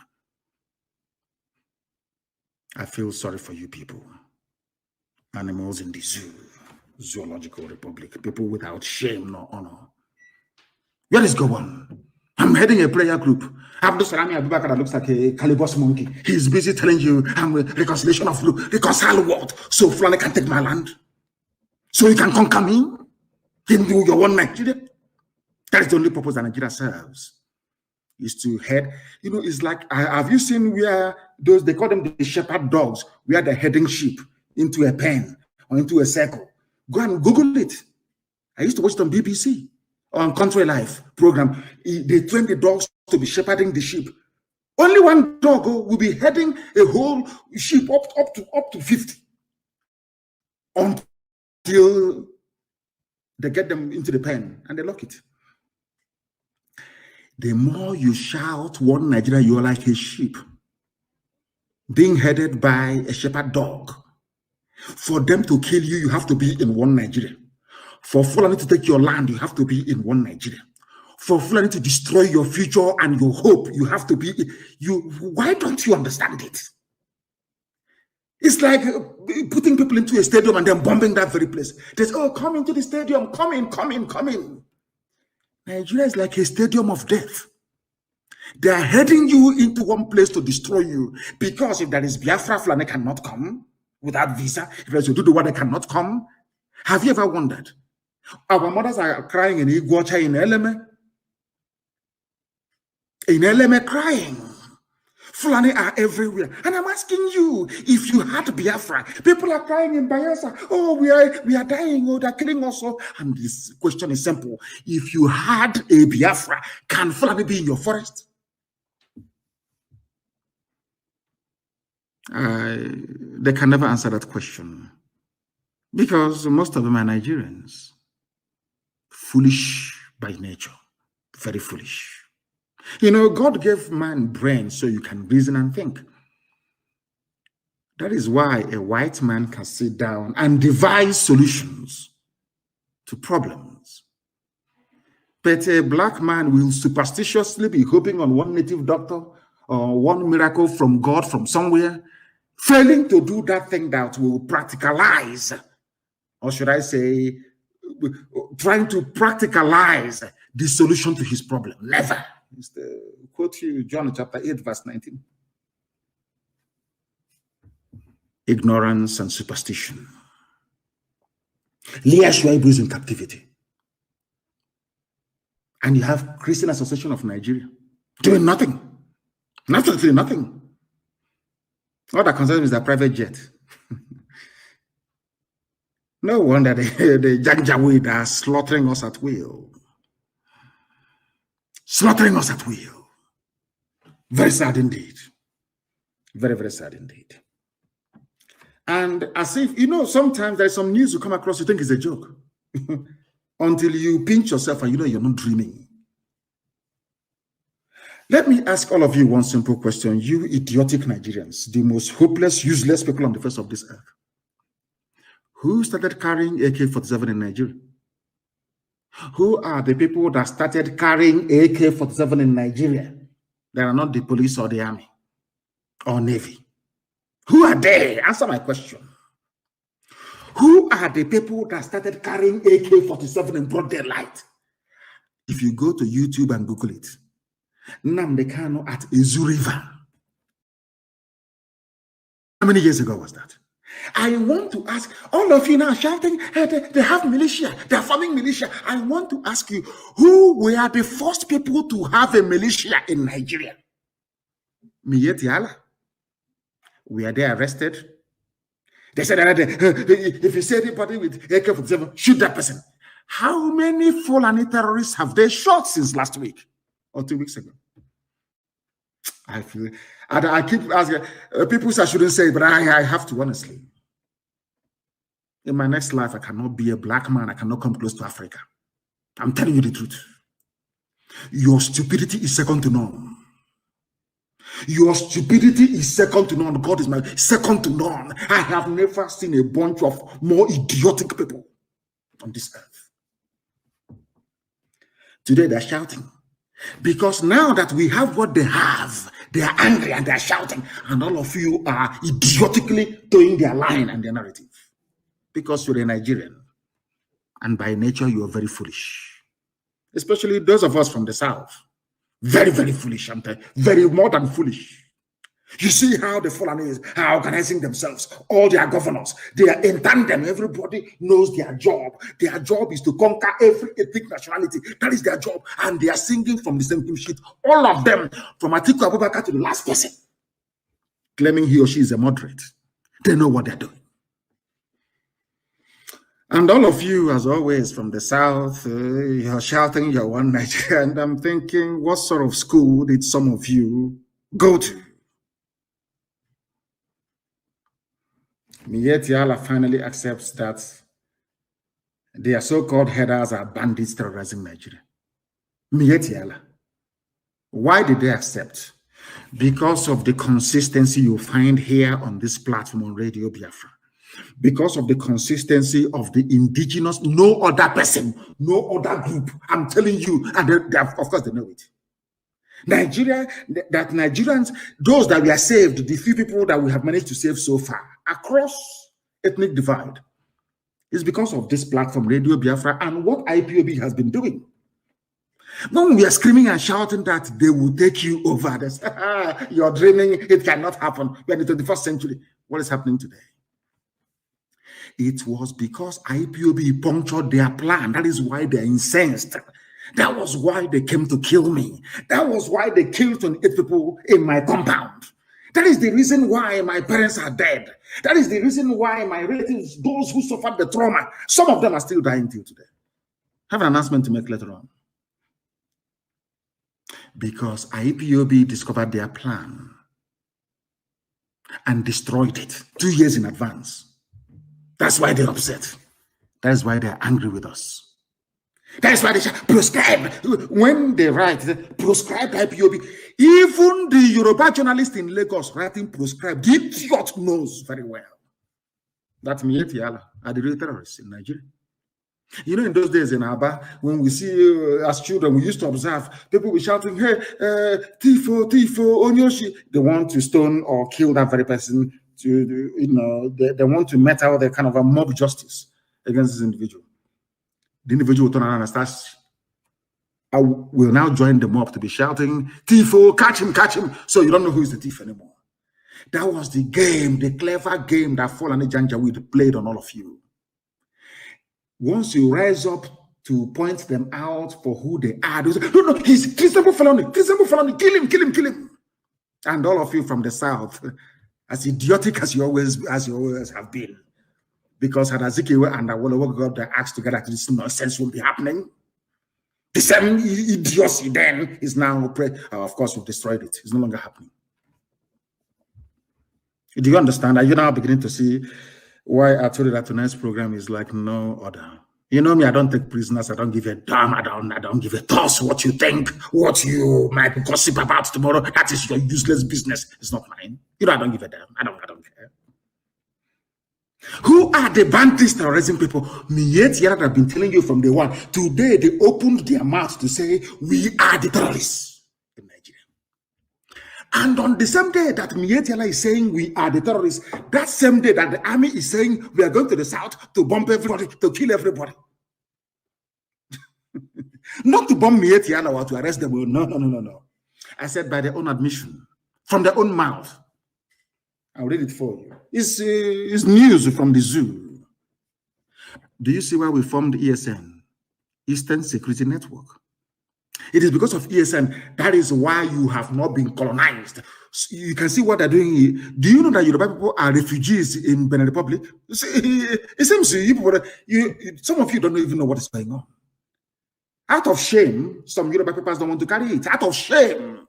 I feel sorry for you people. Animals in the zoo. Zoological Republic, people without shame nor honor. Where is Gowon? I'm heading a prayer group. Abdul Salami Abubakar looks like a Calibos monkey. He's busy telling you I'm a reconciliation of reconcile what? So Fulani can take my land? So you can conquer me? Then do your one Nigeria? That is the only purpose that Nigeria serves. Is to head, it's like, have you seen where those, they call them the shepherd dogs, where they're heading sheep into a pen or into a circle? Go and Google it. I used to watch it on BBC, on Country Life program. They train the dogs to be shepherding the sheep. Only one dog will be heading a whole sheep up to 50 until they get them into the pen and they lock it. The more you shout one Nigeria, you're like a sheep being headed by a shepherd dog. For them to kill you, you have to be in one Nigeria. For Fulani to take your land, you have to be in one Nigeria. For Fulani to destroy your future and your hope, you have to be why don't you understand it? It's like putting people into a stadium and then bombing that very place. There's, oh, come into the stadium, come in. Nigeria is like a stadium of death. They are heading you into one place to destroy you, because if there is Biafra, Fulani cannot come without visa. If there's Oduduwa, they cannot come. Have you ever wondered? Our mothers are crying in Iguacha, in Eleme crying. Fulani are everywhere. And I'm asking you, if you had Biafra, people are crying in Bayelsa, oh, we are dying, oh, they're killing us. And this question is simple. If you had a Biafra, can Fulani be in your forest? They can never answer that question, because most of them are Nigerians. Foolish by nature. Very foolish. You know, God gave man brain so you can reason and think. That is why a white man can sit down and devise solutions to problems. But a black man will superstitiously be hoping on one native doctor or one miracle from God from somewhere, failing to do that thing that will practicalize, or should I say, trying to practicalize the solution to his problem. Never. It's the quote you, John chapter 8, verse 19. Ignorance and superstition. Leah Shuaibu is in captivity. And you have Christian Association of Nigeria doing nothing. Nothing. All that concerns is their private jet. No wonder the janjaweed are slaughtering us at will. Slaughtering us at will. Very sad indeed. Very, very sad indeed. And as if, you know, sometimes there's some news you come across, you think it's a joke. Until you pinch yourself and you know you're not dreaming. Let me ask all of you one simple question. You idiotic Nigerians, the most hopeless, useless people on the face of this earth. Who started carrying AK-47 in Nigeria? Who are the people that started carrying AK-47 in Nigeria? They are not the police or the army or navy. Who are they? Answer my question. Who are the people that started carrying AK-47 in broad daylight? If you go to YouTube and Google it, Nnamdi Kanu at Izu River. How many years ago was that? I want to ask all of you now shouting, hey, they have militia, they're forming militia. I want to ask you, who were the first people to have a militia in Nigeria? Miyetti Allah. Were they arrested? They said that if you see anybody with AK-47, shoot that person. How many Fulani terrorists have they shot since last week or 2 weeks ago? I feel, and I keep asking, people say I shouldn't say it, but I have to, honestly. In my next life, I cannot be a black man. I cannot come close to Africa. I'm telling you the truth. Your stupidity is second to none. Your stupidity is second to none. God is my second to none. I have never seen a bunch of more idiotic people on this earth. Today they're shouting. Because now that we have what they have, they are angry and they're shouting. And all of you are idiotically towing their line and their narrative. Because you're a Nigerian. And by nature, you are very foolish. Especially those of us from the South. Very, very foolish, I'm telling you. Very more than foolish. You see how the Fulani are organizing themselves. All their governors, they are in tandem. Everybody knows their job. Their job is to conquer every ethnic nationality. That is their job. And they are singing from the same sheet. All of them, from Atiku Abubakar to the last person, claiming he or she is a moderate. They know what they're doing. And all of you, as always, from the South, you're shouting, you're one Nigeria. And I'm thinking, what sort of school did some of you go to? Miyetti Allah finally accepts that their so-called headers are bandits terrorizing Nigeria. Miyetti Allah. Why did they accept? Because of the consistency you find here on this platform on Radio Biafra. Because of the consistency of the indigenous, no other person, no other group. I'm telling you, and of course they know it. Nigeria, that Nigerians, those that we are saved, the few people that we have managed to save so far, across ethnic divide, is because of this platform, Radio Biafra, and what IPOB has been doing. When we are screaming and shouting that they will take you over, this, you're dreaming, it cannot happen. We are in the 21st century. What is happening today? It was because IPOB punctured their plan. That is why they're incensed. That was why they came to kill me. That was why they killed 28 people in my compound. That is the reason why my parents are dead. That is the reason why my relatives, those who suffered the trauma, some of them are still dying till today. I have an announcement to make later on. Because IPOB discovered their plan and destroyed it 2 years in advance. That's why they're upset. That's why they're angry with us. That's why they say proscribe. When they write, proscribe IPOB. Even the Yoruba journalist in Lagos writing proscribe, the idiot knows very well that Miyetti Allah are the real terrorists in Nigeria. You know, in those days in Aba, when we see as children, we used to observe people be shouting, hey, Tifo, Onyoshi. They want to stone or kill that very person. They want to met out their kind of a mob justice against this individual. The individual will turn around and starts, I will now join the mob to be shouting, Tifo, catch him. So you don't know who is the thief anymore. That was the game, the clever game that Fulani Janjaweed played on all of you. Once you rise up to point them out for who they are, they say, no, he's treasonable Fulani, kill him. And all of you from the south, as idiotic as you always have been, because had Azikiwe and Awolowo got their acts together, this nonsense won't be happening. The same idiocy then is now, of course, we've destroyed it. It's no longer happening. Do you understand? Are you now beginning to see why I told you that tonight's program is like no other? You know me, I don't take prisoners. I don't give a damn. I don't give a toss what you think, what you might gossip about tomorrow. That is your useless business. It's not mine. You know, I don't give a damn. I don't care. Who are the bandits terrorizing people? Miyetti Allah have been telling you from day one. Today, they opened their mouth to say, we are the terrorists in Nigeria. And on the same day that Miyetti Allah is saying we are the terrorists, that same day that the army is saying we are going to the south to bomb everybody, to kill everybody. Not to bomb Miyetti Allah or to arrest them. No. I said by their own admission, from their own mouth. I'll read it for you. It's news from the zoo. Do you see why we formed ESN? Eastern Security Network. It is because of ESN. That is why you have not been colonized. You can see what they're doing here. Do you know that Yoruba people are refugees in Benin Republic? It seems some of you don't even know what is going on. Out of shame, some Yoruba people don't want to carry it. Out of shame.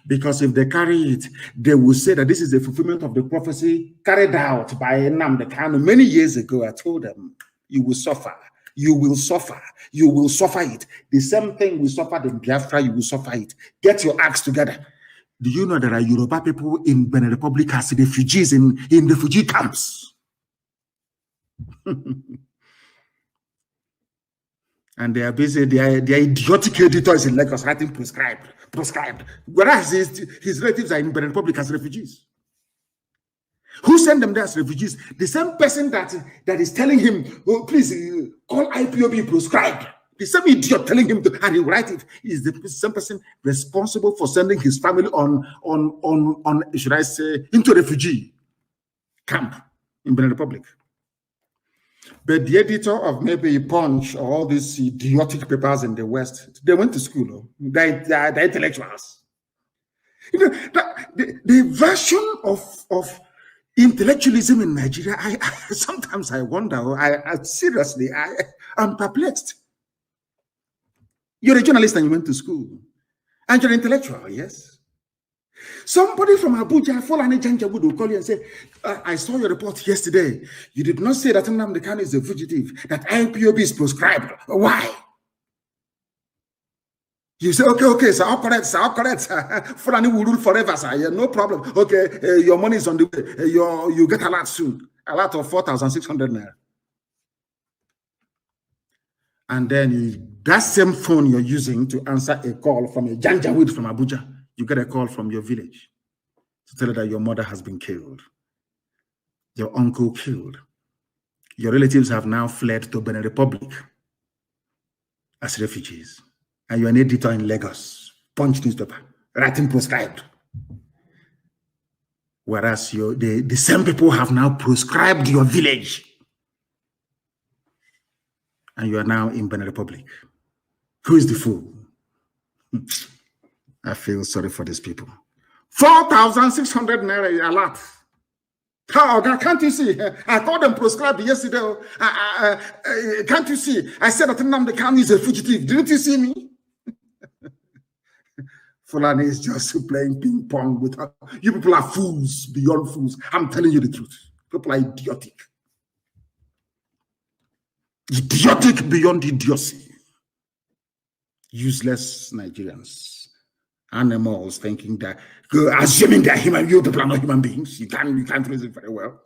Because if they carry it, they will say that this is the fulfillment of the prophecy carried out by Nnamdi Kanu many years ago. I told them, you will suffer. You will suffer. You will suffer it. The same thing we suffered in Biafra, you will suffer it. Get your acts together. Do you know there are Yoruba people in Benin Republic as refugees in refugee camps? And they are busy, they are idiotic editors in Lagos writing proscribed. Whereas his relatives are in Benin Republic as refugees. Who sent them there as refugees? The same person that is telling him, oh, please call IPOB proscribed. The same idiot telling him to, and he write it, is the same person responsible for sending his family on should I say, into a refugee camp in Benin Republic. But the editor of maybe Punch or all these idiotic papers in the West, they went to school. They're intellectuals. You know, the version of intellectualism in Nigeria, sometimes I wonder, seriously, I'm perplexed. You're a journalist and you went to school. And you're an intellectual, yes. Somebody from Abuja, Fulani Janjaweed, will call you and say, I saw your report yesterday. You did not say that Nnamdi Kanu is a fugitive, that IPOB is proscribed. Why? You say, okay, sir, I'll correct, sir. Fulani will rule forever, sir. Yeah, no problem. Okay, your money is on the way. You get a lot soon. A lot of 4,600 naira. And then that same phone you're using to answer a call from a janjaweed from Abuja, you get a call from your village to tell you that your mother has been killed, your uncle killed. Your relatives have now fled to Benin Republic as refugees. And you're an editor in Lagos, Punch newspaper, writing proscribed. Whereas the same people have now proscribed your village. And you are now in Benin Republic. Who is the fool? I feel sorry for these people. 4,600 naira a lot. How can't you see? I called them proscribed yesterday. Can't you see? I said that Nnamdi Kanu is a fugitive. Didn't you see me? Fulani is just playing ping pong with her. You people are fools beyond fools. I'm telling you the truth. People are idiotic. Idiotic beyond idiocy. Useless Nigerians. Animals thinking that, assuming they're human, you people are not human beings. You can't reason very well.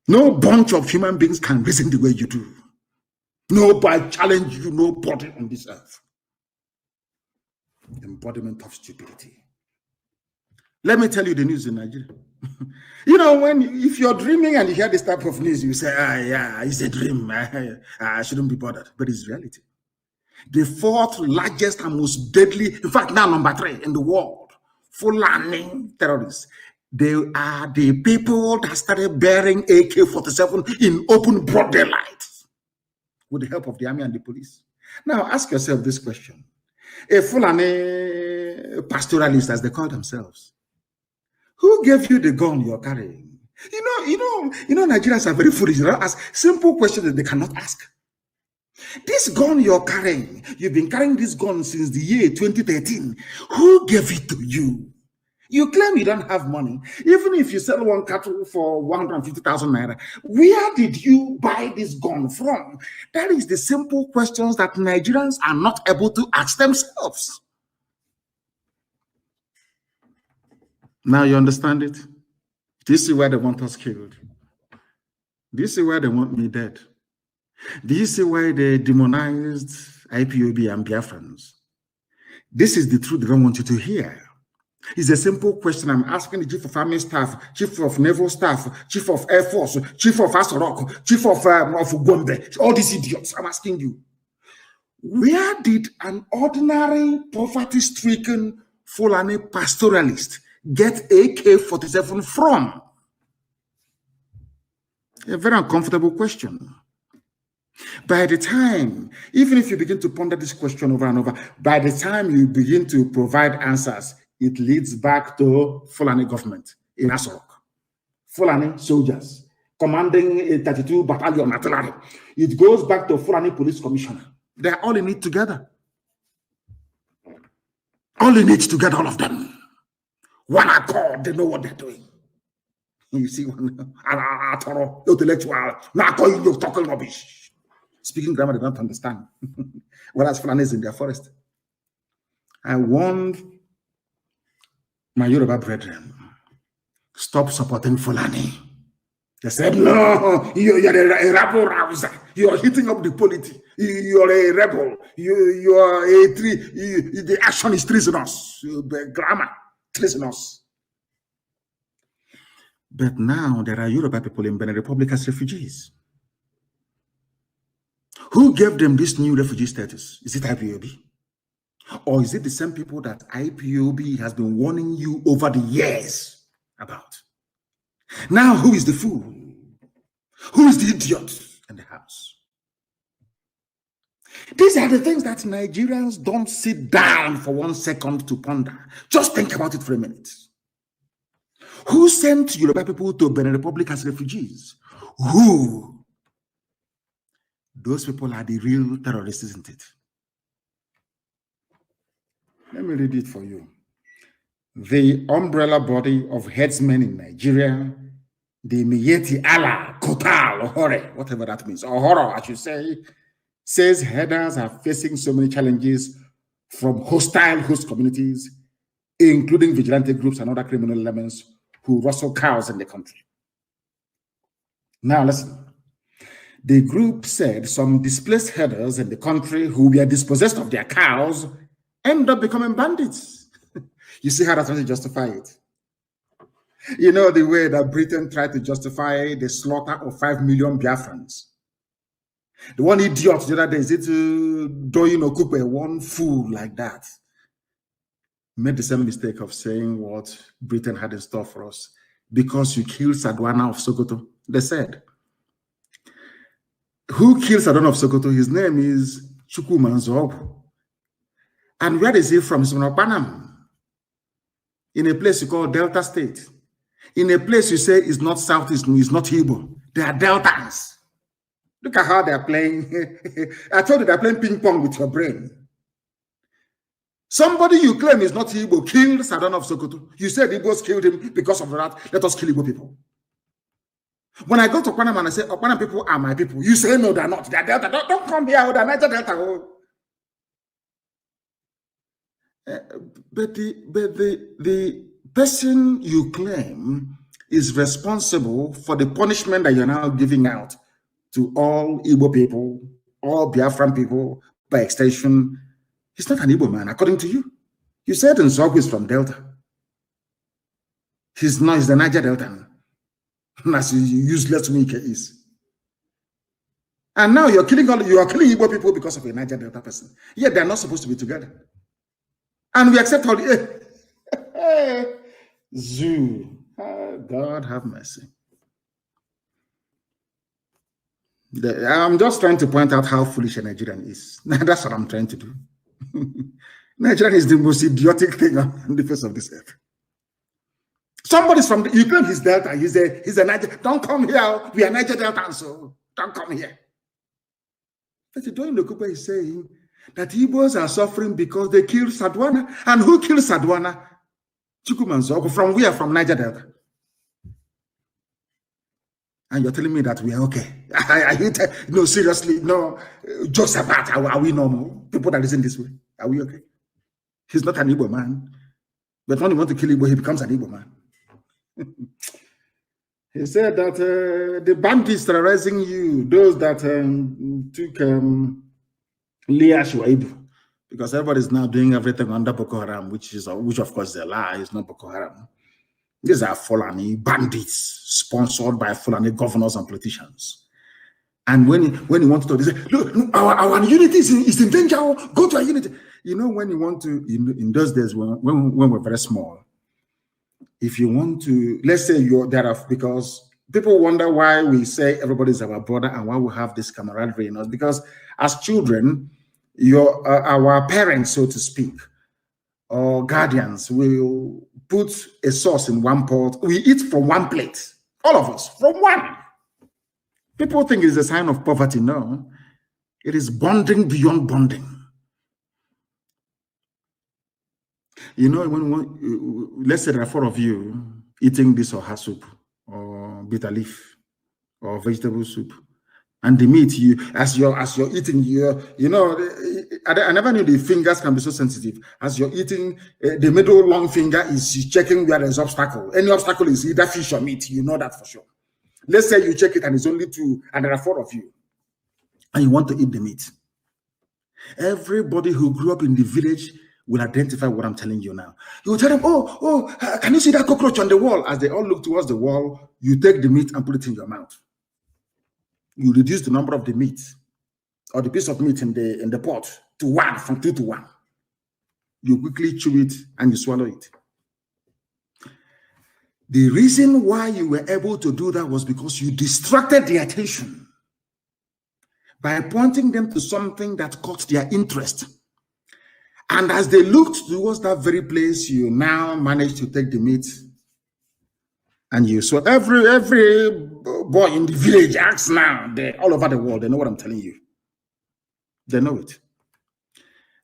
No bunch of human beings can reason the way you do. Nobody challenge you, nobody on this earth. Embodiment of stupidity. Let me tell you the news in Nigeria. You know, if you're dreaming and you hear this type of news, you say, yeah, it's a dream. I shouldn't be bothered. But it's reality. The fourth largest and most deadly, in fact, now number 3 in the world, Fulani terrorists. They are the people that started bearing AK-47 in open broad daylight with the help of the army and the police. Now, ask yourself this question. A Fulani pastoralist, as they call themselves, who gave you the gun you're carrying? You know, Nigerians are very foolish. They don't ask simple questions that they cannot ask. This gun you're carrying, you've been carrying this gun since the year 2013. Who gave it to you? You claim you don't have money. Even if you sell one cattle for 150,000 naira, where did you buy this gun from? That is the simple questions that Nigerians are not able to ask themselves. Now you understand it? This is where they want us killed. This is where they want me dead. This is why they demonized IPOB and Biafrans. This is the truth they don't want you to hear. It's a simple question I'm asking the Chief of Army Staff, Chief of Naval Staff, Chief of Air Force, Chief of Asorok, Chief of Gombe, all these idiots. I'm asking you, where did an ordinary poverty-stricken Fulani pastoralist get AK-47 from? A very uncomfortable question. By the time, even if you begin to ponder this question over and over, by the time you begin to provide answers, it leads back to Fulani government in Asorok. Fulani soldiers commanding a 32 battalion artillery. It goes back to Fulani police commissioner. They're all in it together. All in it together, all of them. One accord, they know what they're doing. You see, one intellectual, you're talking rubbish. Speaking grammar, they don't understand. Whereas Fulani is in their forest. I warned my Yoruba brethren, stop supporting Fulani. They said, no, you're a rebel rouser. You're hitting up the polity. You're a rebel. You're a tree. The action is treasonous. The grammar, treasonous. But now there are Yoruba people in Benin Republic as refugees. Who gave them this new refugee status? Is it IPOB? Or is it the same people that IPOB has been warning you over the years about? Now, who is the fool? Who is the idiot in the house? These are the things that Nigerians don't sit down for 1 second to ponder. Just think about it for a minute. Who sent Yoruba people to Benin Republic as refugees? Who? Those people are the real terrorists, isn't it? Let me read it for you. The umbrella body of headsmen in Nigeria, the Miyetti Allah, Kotal, or Hore, whatever that means, or Horror, I should say, says herders are facing so many challenges from hostile host communities, including vigilante groups and other criminal elements who rustle cows in the country. Now listen. The group said some displaced herders in the country who were dispossessed of their cows end up becoming bandits. You see how that's trying to justify it? You know the way that Britain tried to justify the slaughter of 5 million Biafrans. The one idiot the other day, is it Doyin Okupe, one fool like that, made the same mistake of saying what Britain had in store for us. Because you killed Sadwana of Sokoto, they said. Who killed Sadwana of Sokoto? His name is Chukwumanzogu. And where is he from? He's from Panam. In a place you call Delta State. In a place you say is not Southeast, is not Igbo. They are Deltans. Look at how they're playing. I told you they're playing ping pong with your brain. Somebody you claim is not Igbo killed Sadwana of Sokoto. You said Igbos killed him because of that. Let us kill Igbo people. When I go to Panama and I say, Panama people are my people, you say, no, they're not. They're Delta. Don't come here. They're Niger Delta. But the person you claim is responsible for the punishment that you're now giving out to all Igbo people, all Biafran people, by extension, he's not an Igbo man, according to you. You said Nsogu is from Delta. He's not, he's the Niger Delta. As useless MNK is. And now you are killing Igbo people because of a Niger Delta person. Yet they're not supposed to be together. And we accept all the Zoo. God have mercy. I'm just trying to point out how foolish a Nigerian is. That's what I'm trying to do. Nigerian is the most idiotic thing on the face of this earth. Somebody's from you claim he's Delta, he's a Niger. Don't come here. We are Niger Delta, so don't come here. But Doyin Okupe is saying that Igbos are suffering because they killed Sadwana. And who killed Sadwana? Chukwumanzogu. From where? From Niger Delta. And you're telling me that we are okay. No, seriously, no. Josephat, are we normal? People that listen this way, are we okay? He's not an Igbo man. But when you want to kill Igbo, he becomes an Igbo man. He said that the bandits terrorizing you, those that took Leah Shuaibu, because everybody's now doing everything under Boko Haram, which of course is a lie. It's not Boko Haram. These are Fulani bandits sponsored by Fulani governors and politicians. And when you want to say, look, our unity is in danger. Go to our unity. You know, when you want to, in those days when we're very small, if you want to, let's say you're there, because people wonder why we say everybody's our brother and why we have this camaraderie in us. Because as children, our parents, so to speak, or guardians will put a sauce in one pot. We eat from one plate, all of us, from one. People think it's a sign of poverty. No, it is bonding beyond bonding. You know, let's say there are 4 of you eating this or her soup, or bitter leaf, or vegetable soup, and the meat, as you're eating, you know, I never knew the fingers can be so sensitive. As you're eating, the middle long finger is checking where there's obstacle. Any obstacle is either fish or meat. You know that for sure. Let's say you check it and it's only 2, and there are 4 of you, and you want to eat the meat. Everybody who grew up in the village will identify what I'm telling you now. You will tell them, oh, can you see that cockroach on the wall? As they all look towards the wall, you take the meat and put it in your mouth. You reduce the number of the meat or the piece of meat in the pot to 1, from 2 to 1. You quickly chew it and you swallow it. The reason why you were able to do that was because you distracted the attention by pointing them to something that caught their interest. And as they looked towards that very place, you now managed to take the meat and you. So every boy in the village acts now. They're all over the world. They know what I'm telling you. They know it.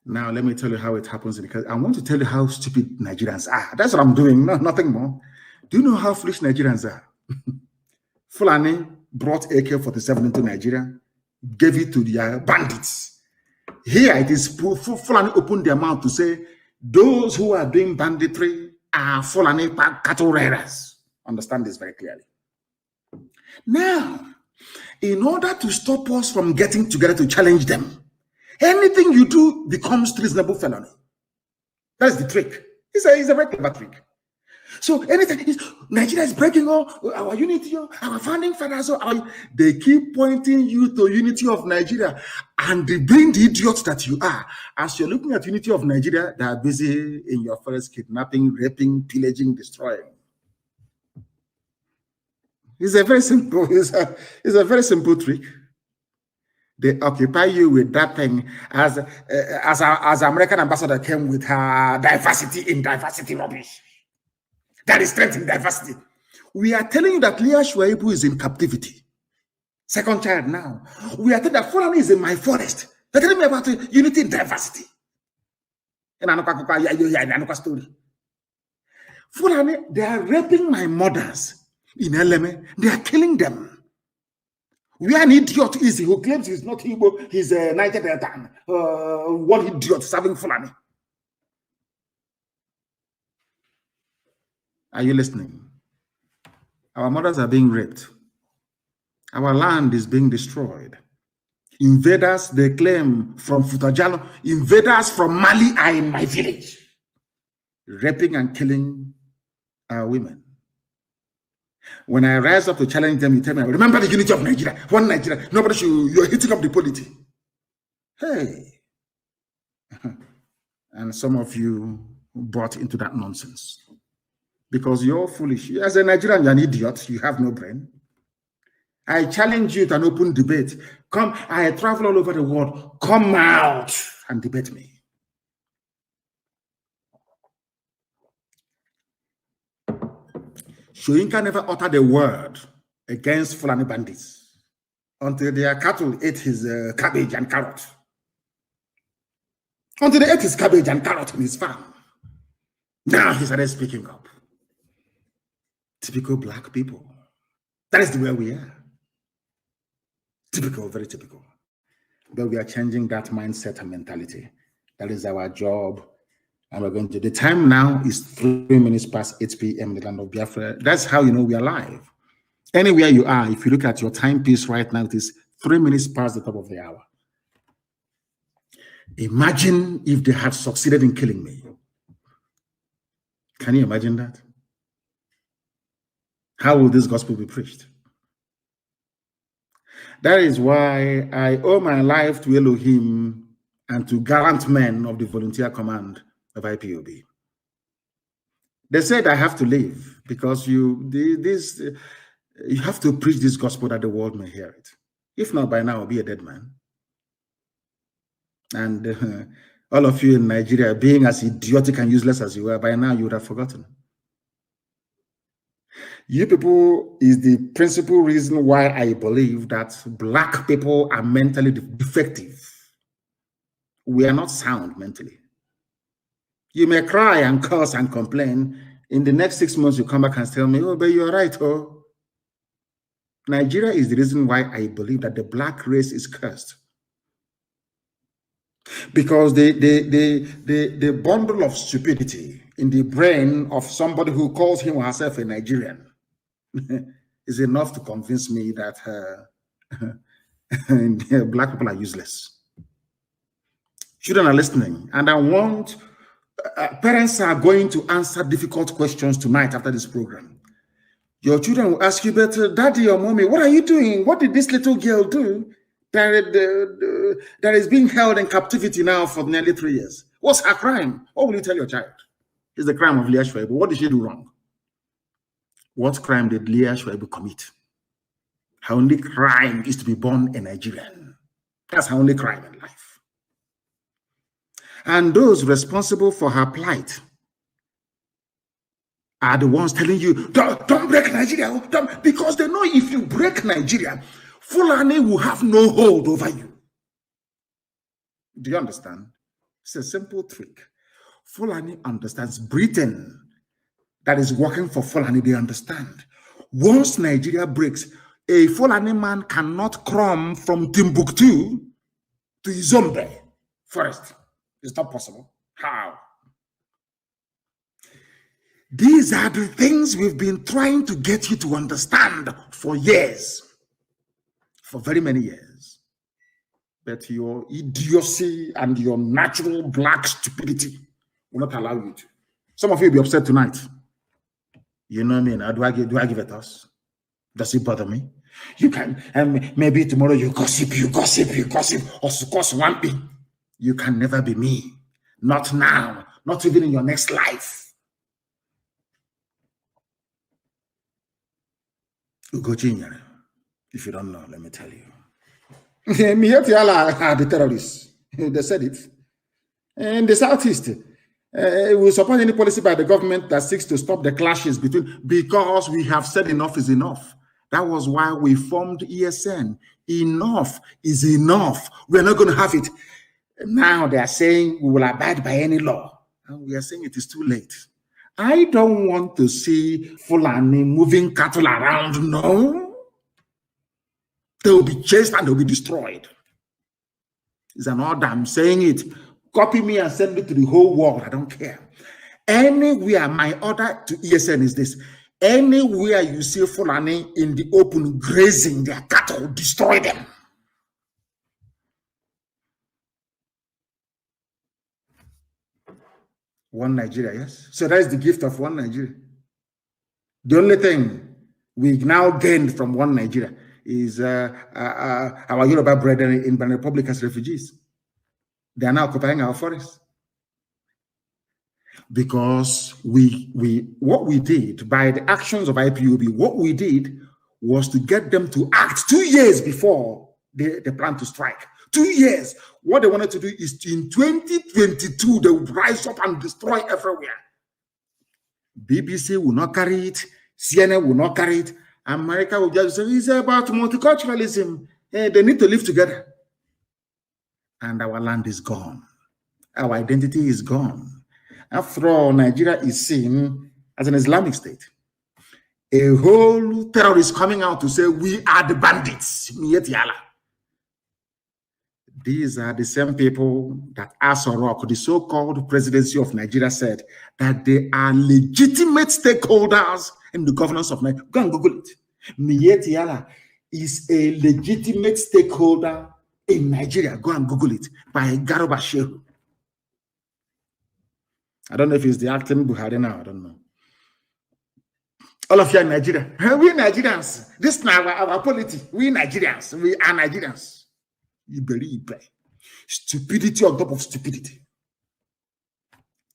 Now let me tell you how it happens. Because I want to tell you how stupid Nigerians are. That's what I'm doing. No, nothing more. Do you know how foolish Nigerians are? Fulani brought AK-47 into Nigeria. gave it to their bandits. Here it is Fulani opened their mouth to say, those who are doing banditry are Fulani cattle raiders. Understand this very clearly. Now, in order to stop us from getting together to challenge them, anything you do becomes treasonable felony. That's the trick. It's a very clever trick. So anything Nigeria is breaking all our unity, our founding fathers, they keep pointing you to unity of Nigeria, and being the idiots that you are, as you're looking at unity of Nigeria, they are busy in your forest kidnapping, raping, pillaging, destroying. It's a very simple. It's a very simple trick. They occupy you with that thing as American ambassador came with her diversity in diversity rubbish. That is strength in diversity. We are telling you that Leah Shuaibu is in captivity. Second child now. We are telling that Fulani is in my forest. They're telling me about unity in diversity. Story. Fulani, they are raping my mothers in Eleme. They are killing them. We are an idiot is he who claims he's not Igbo, he's a Niger Delta. What idiot serving Fulani? Are you listening? Our mothers are being raped. Our land is being destroyed. Invaders, they claim from Futajalo, invaders from Mali are in my village, raping and killing our women. When I rise up to challenge them, you tell me, remember the unity of Nigeria, one Nigeria, nobody should, you're hitting up the polity. Hey. And some of you bought into that nonsense. Because you're foolish. As a Nigerian, you're an idiot. You have no brain. I challenge you to an open debate. Come, I travel all over the world. Come out and debate me. Shoyinka never uttered a word against Fulani bandits until their cattle ate his cabbage and carrot. Until they ate his cabbage and carrot in his farm. Now he started speaking up. Typical black people. That is the way we are. Typical, very typical. But we are changing that mindset and mentality. That is our job. And we're going to, the time now is 3 minutes past 8 p.m. in the land of Biafra. That's how you know we are live. Anywhere you are, if you look at your timepiece right now, it is 3 minutes past the top of the hour. Imagine if they had succeeded in killing me. Can you imagine that? How will this gospel be preached? That is why I owe my life to Elohim and to gallant men of the volunteer command of IPOB. They said I have to leave because you have to preach this gospel that the world may hear it. If not, by now I'll be a dead man. And all of you in Nigeria, being as idiotic and useless as you were, by now you would have forgotten. You people is the principal reason why I believe that black people are mentally defective. We are not sound mentally. You may cry and curse and complain. In the next 6 months, you come back and tell me, oh, but you're right, oh. Nigeria is the reason why I believe that the black race is cursed. Because the bundle of stupidity in the brain of somebody who calls him or herself a Nigerian is enough to convince me that black people are useless. Children are listening, and I want parents are going to answer difficult questions tonight after this program. Your children will ask you, but daddy or mommy, what are you doing? What did this little girl do that is being held in captivity now for nearly 3 years? What's her crime? What will you tell your child? It's the crime of Leah Shuaibu. What did she do wrong? What crime did Leah Shuaibu commit? Her only crime is to be born a Nigerian. That's her only crime in life. And those responsible for her plight are the ones telling you, don't break Nigeria, because they know if you break Nigeria, Fulani will have no hold over you. Do you understand? It's a simple trick. Fulani understands. Britain, that is working for Fulani, they understand. Once Nigeria breaks, A Fulani man cannot come from Timbuktu to Izombe forest. It's not possible. How? These are the things we've been trying to get you to understand for years, for very many years. But your idiocy and your natural black stupidity will not allow you to. Some of you will be upset tonight. You know me now. Do I give it us? Does it bother me? You can, maybe tomorrow you gossip, or cause one thing. You can never be me. Not now, not even in your next life. Ugochinyere, if you don't know, let me tell you. Miyetiala are the terrorists. They said it. In the Southeast, we support any policy by the government that seeks to stop the clashes between, because we have said enough is enough. That was why we formed ESN. Enough is enough. We're not going to have it. Now they are saying we will abide by any law. And we are saying it is too late. I don't want to see Fulani moving cattle around. No. They will be chased and they will be destroyed. It's an order. I'm saying it. Copy me and send it to the whole world. I don't care. Anywhere, my order to ESN is this. Anywhere you see Fulani in the open grazing their cattle, destroy them. One Nigeria, yes. So that is the gift of one Nigeria. The only thing we now gained from one Nigeria is our Yoruba brethren in Benin Republic as refugees. They are now occupying our forests. Because what we did by the actions of IPOB, what we did was to get them to act 2 years before they plan to strike. 2 years. What they wanted to do is in 2022, they would rise up and destroy everywhere. BBC will not carry it. CNN will not carry it. America will just say, it's about multiculturalism. They need to live together. And our land is gone. Our identity is gone. After all, Nigeria is seen as an Islamic state. A whole terrorist coming out to say, we are the bandits. These are the same people that Asorok, the so-called presidency of Nigeria, said that they are legitimate stakeholders in the governance of Nigeria. Go and Google it. Miyetti Allah is a legitimate stakeholder in Nigeria. Go and Google it. By Garuba Shehu. I don't know if it's the acting Buhari now. I don't know. All of you are in Nigeria. We Nigerians. This is now our polity. We Nigerians. We are Nigerians. Stupidity on top of stupidity.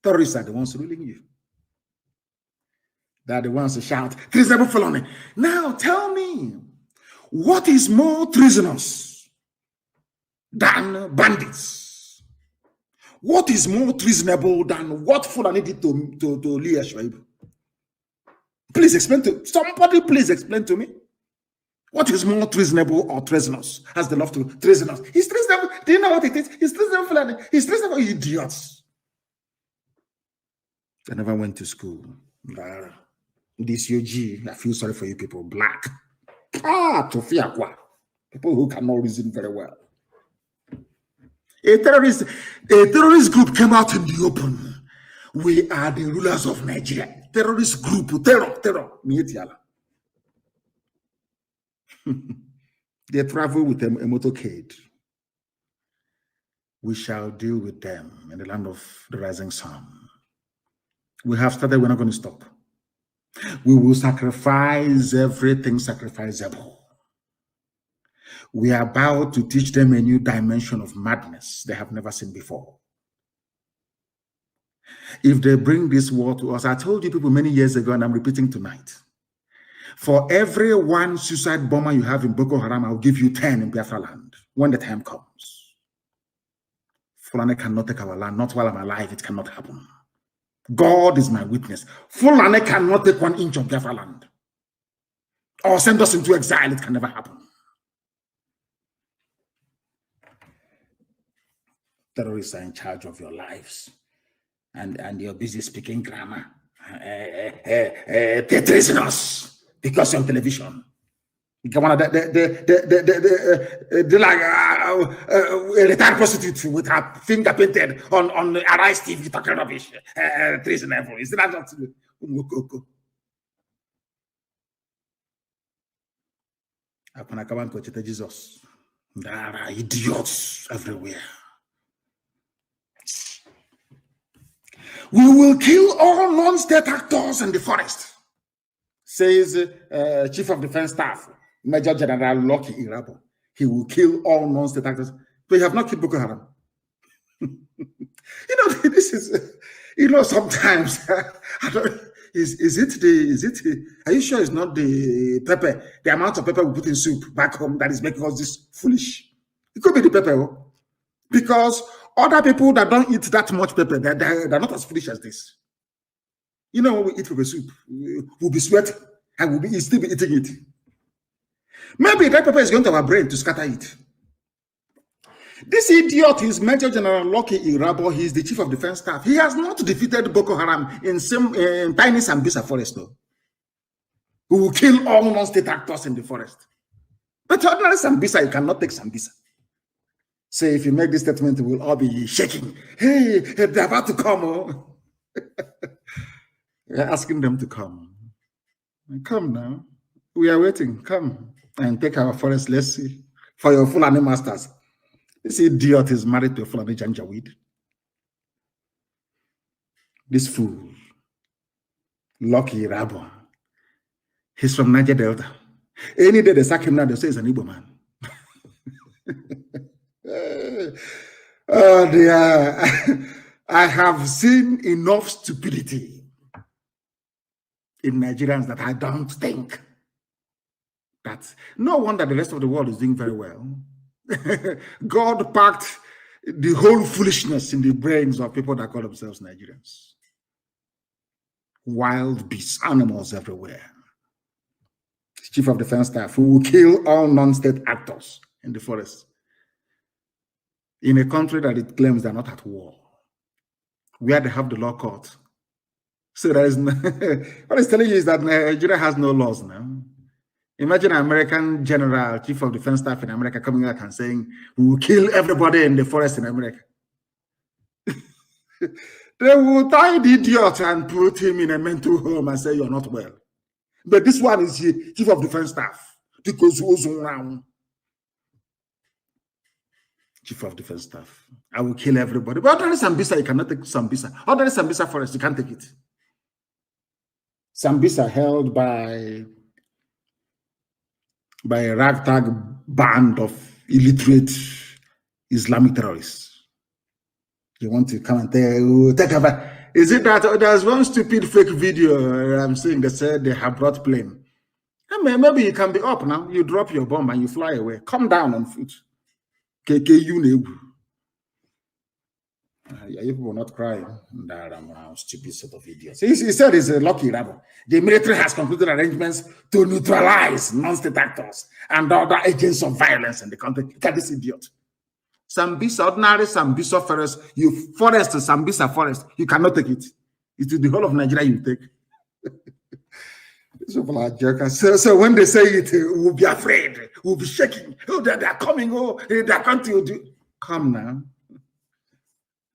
Terrorists are the ones ruling you. They are the ones who shout, treasonable Fulani. Now tell me, what is more treasonous than bandits? What is more treasonable than what Fulani did to Leah Shoaib? Please explain to somebody. Please explain to me. What is more treasonable or treasonous? Has the love to treasonous? He's treasonable. Do you know what it is? He's treasonable, Fulani. He's treasonable, idiots. I never went to school. This UG, I feel sorry for you people. Black. People who cannot reason very well. A terrorist group came out in the open. We are the rulers of Nigeria. Terrorist group, terror. They travel with a motorcade. We shall deal with them in the land of the rising sun. We have started, we're not going to stop. We will sacrifice everything sacrificable. We are about to teach them a new dimension of madness they have never seen before. If they bring this war to us, I told you people many years ago, and I'm repeating tonight, for every one suicide bomber you have in Boko Haram, I'll give you 10 in Biafra land when the time comes. Fulani cannot take our land, not while I'm alive, it cannot happen. God is my witness. Fulani cannot take 1 inch of Biafra land or send us into exile, it can never happen. Terrorists are in charge of your lives, and you're busy speaking grammar. They're treasonous because you're on television. Like a retired prostitute with her finger painted on Arise TV talking rubbish. Treasonable. Is that not Jesus? There are idiots everywhere. We will kill all non-state actors in the forest, says Chief of Defense Staff, Major General Lucky Irabo. He will kill all non-state actors. But you have not killed Boko Haram. This is, sometimes, I don't, is it, are you sure it's not the pepper, the amount of pepper we put in soup back home that is making us this foolish? It could be the pepper, because other people that don't eat that much pepper, they're not as foolish as this. When we eat pepper soup, we'll be sweating and we'll still be eating it. Maybe that pepper is going to our brain to scatter it. This idiot is Major General Lucky Irabo. He is the Chief of Defense Staff. He has not defeated Boko Haram in tiny Sambisa forest, though. We will kill all non-state actors in the forest. But ordinary Sambisa, you cannot take Sambisa. Say, if you make this statement, we'll all be shaking. Hey, they're about to come. Oh. We're asking them to come. Come now. We are waiting. Come and take our forest. Let's see. For your Fulani masters. This idiot is married to a Fulani janjaweed. This fool, Lucky Irabo, he's from Niger Delta. Any day they sack him now, they say he's an Igbo man. Oh dear. I have seen enough stupidity in Nigerians that I don't think that no wonder the rest of the world is doing very well. God packed the whole foolishness in the brains of people that call themselves Nigerians. Wild beasts, animals everywhere. Chief of Defense Staff who will kill all non-state actors in the forest. In a country that it claims they're not at war, where they have the law court. So there is no, what it's telling you is that Nigeria has no laws now. Imagine an American general, Chief of Defense Staff in America coming out and saying, we will kill everybody in the forest in America. They will tie the idiot and put him in a mental home and say, you're not well. But this one is the Chief of Defense Staff. Because he was around. Chief of Defense Staff. I will kill everybody. But other Sambisa, you cannot take Sambisa. Other Sambisa forest, you can't take it. Sambisa held by a ragtag band of illiterate Islamic terrorists. You want to come and take over. Is it that there's one stupid fake video I'm seeing that said they have brought plane? Maybe you can be up now. You drop your bomb and you fly away. Come down on foot. KKU. You people not crying. Stupid set of idiots. He said it's a Lucky Irabo. The military has concluded arrangements to neutralize non-state actors and other agents of violence in the country. Look at this idiot. Sambisa, ordinary Sambisa forest, Sambisa forest, you cannot take it. It's the whole of Nigeria you take. These people are jokers. So when they say it, we'll be afraid. We'll be shaking. Oh, they're coming. Oh, they're going to do. Come now.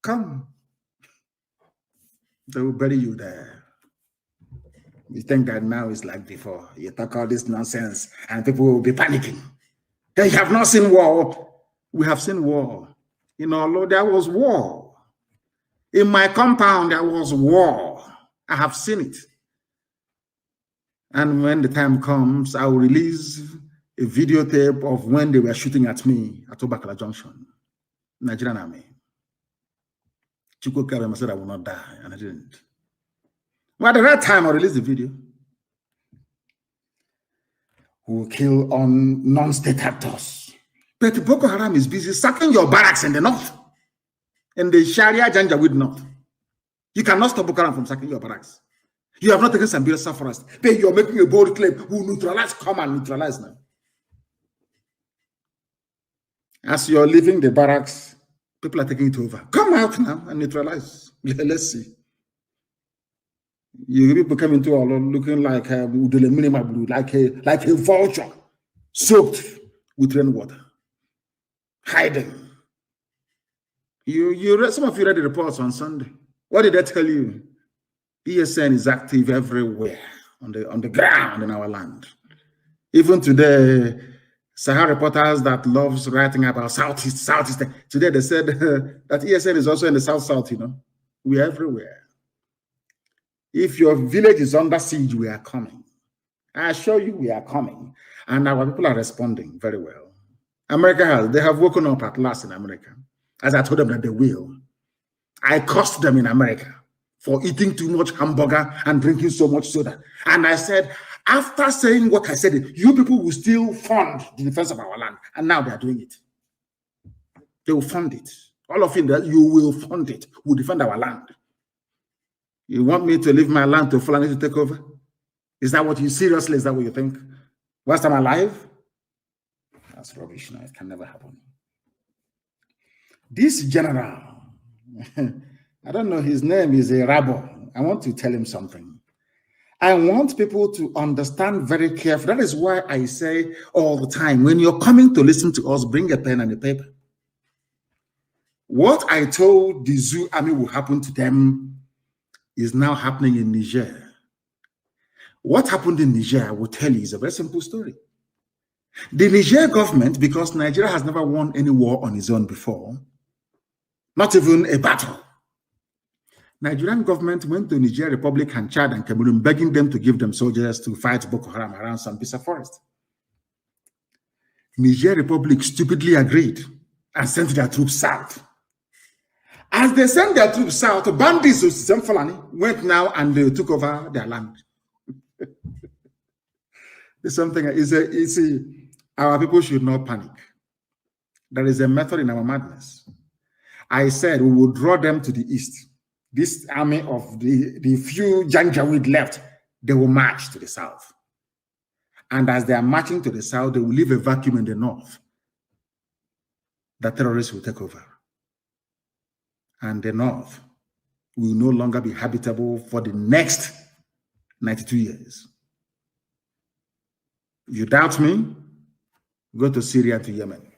Come. They will bury you there. You think that now is like before. You talk all this nonsense and people will be panicking. They have not seen war. We have seen war. There was war. In my compound, there was war. I have seen it. And when the time comes, I will release a videotape of when they were shooting at me at Obakala Junction, Nigerian Army. Chukwu said I will not die, and I didn't. But at the right time, I released the video. We will kill on non-state actors. But Boko Haram is busy sacking your barracks in the north, in the Sharia Janjaweed north. You cannot stop Boko Haram from sacking your barracks. You have not taken Sambisa forest. But you're making a bold claim. We'll neutralize. Come and neutralize now. As you're leaving the barracks, people are taking it over. Come out now and neutralize. Let's see. You people come into all looking like a vulture. soaked with rainwater, hiding. Some of you read the reports on Sunday. What did I tell you? ESN is active everywhere on the ground in our land. Even today, Sahara reporters that loves writing about Southeast. Today they said that ESN is also in the South, We're everywhere. If your village is under siege, we are coming. I assure you we are coming. And our people are responding very well. They have woken up at last in America. As I told them that they will. I cursed them in America for eating too much hamburger and drinking so much soda. And I said, after saying what I said, you people will still fund the defense of our land. And now they are doing it. They will fund it. All of you will fund it. We'll defend our land. You want me to leave my land to Fulani to take over? Is that what you seriously? Is that what you think? Whilst I'm alive? That's rubbish. No, it can never happen. This general, I don't know, his name is a rabble. I want to tell him something. I want people to understand very carefully. That is why I say all the time, when you're coming to listen to us, bring a pen and a paper. What I told the Zoo army will happen to them is now happening in Niger. What happened in Niger, I will tell you, is a very simple story. The Niger government, because Nigeria has never won any war on its own before, not even a battle. Nigerian government went to Niger Republic and Chad and Cameroon, begging them to give them soldiers to fight Boko Haram around Sambisa forest. Niger Republic stupidly agreed and sent their troops south. As they sent their troops south, bandits of Fulani went now and they took over their land. It's something, our people should not panic. There is a method in our madness. I said we will draw them to the east. This army of the few janjaweed left, they will march to the south. And as they are marching to the south, they will leave a vacuum in the north. The terrorists will take over. And the north will no longer be habitable for the next 92 years. You doubt me? Go to Syria and to Yemen.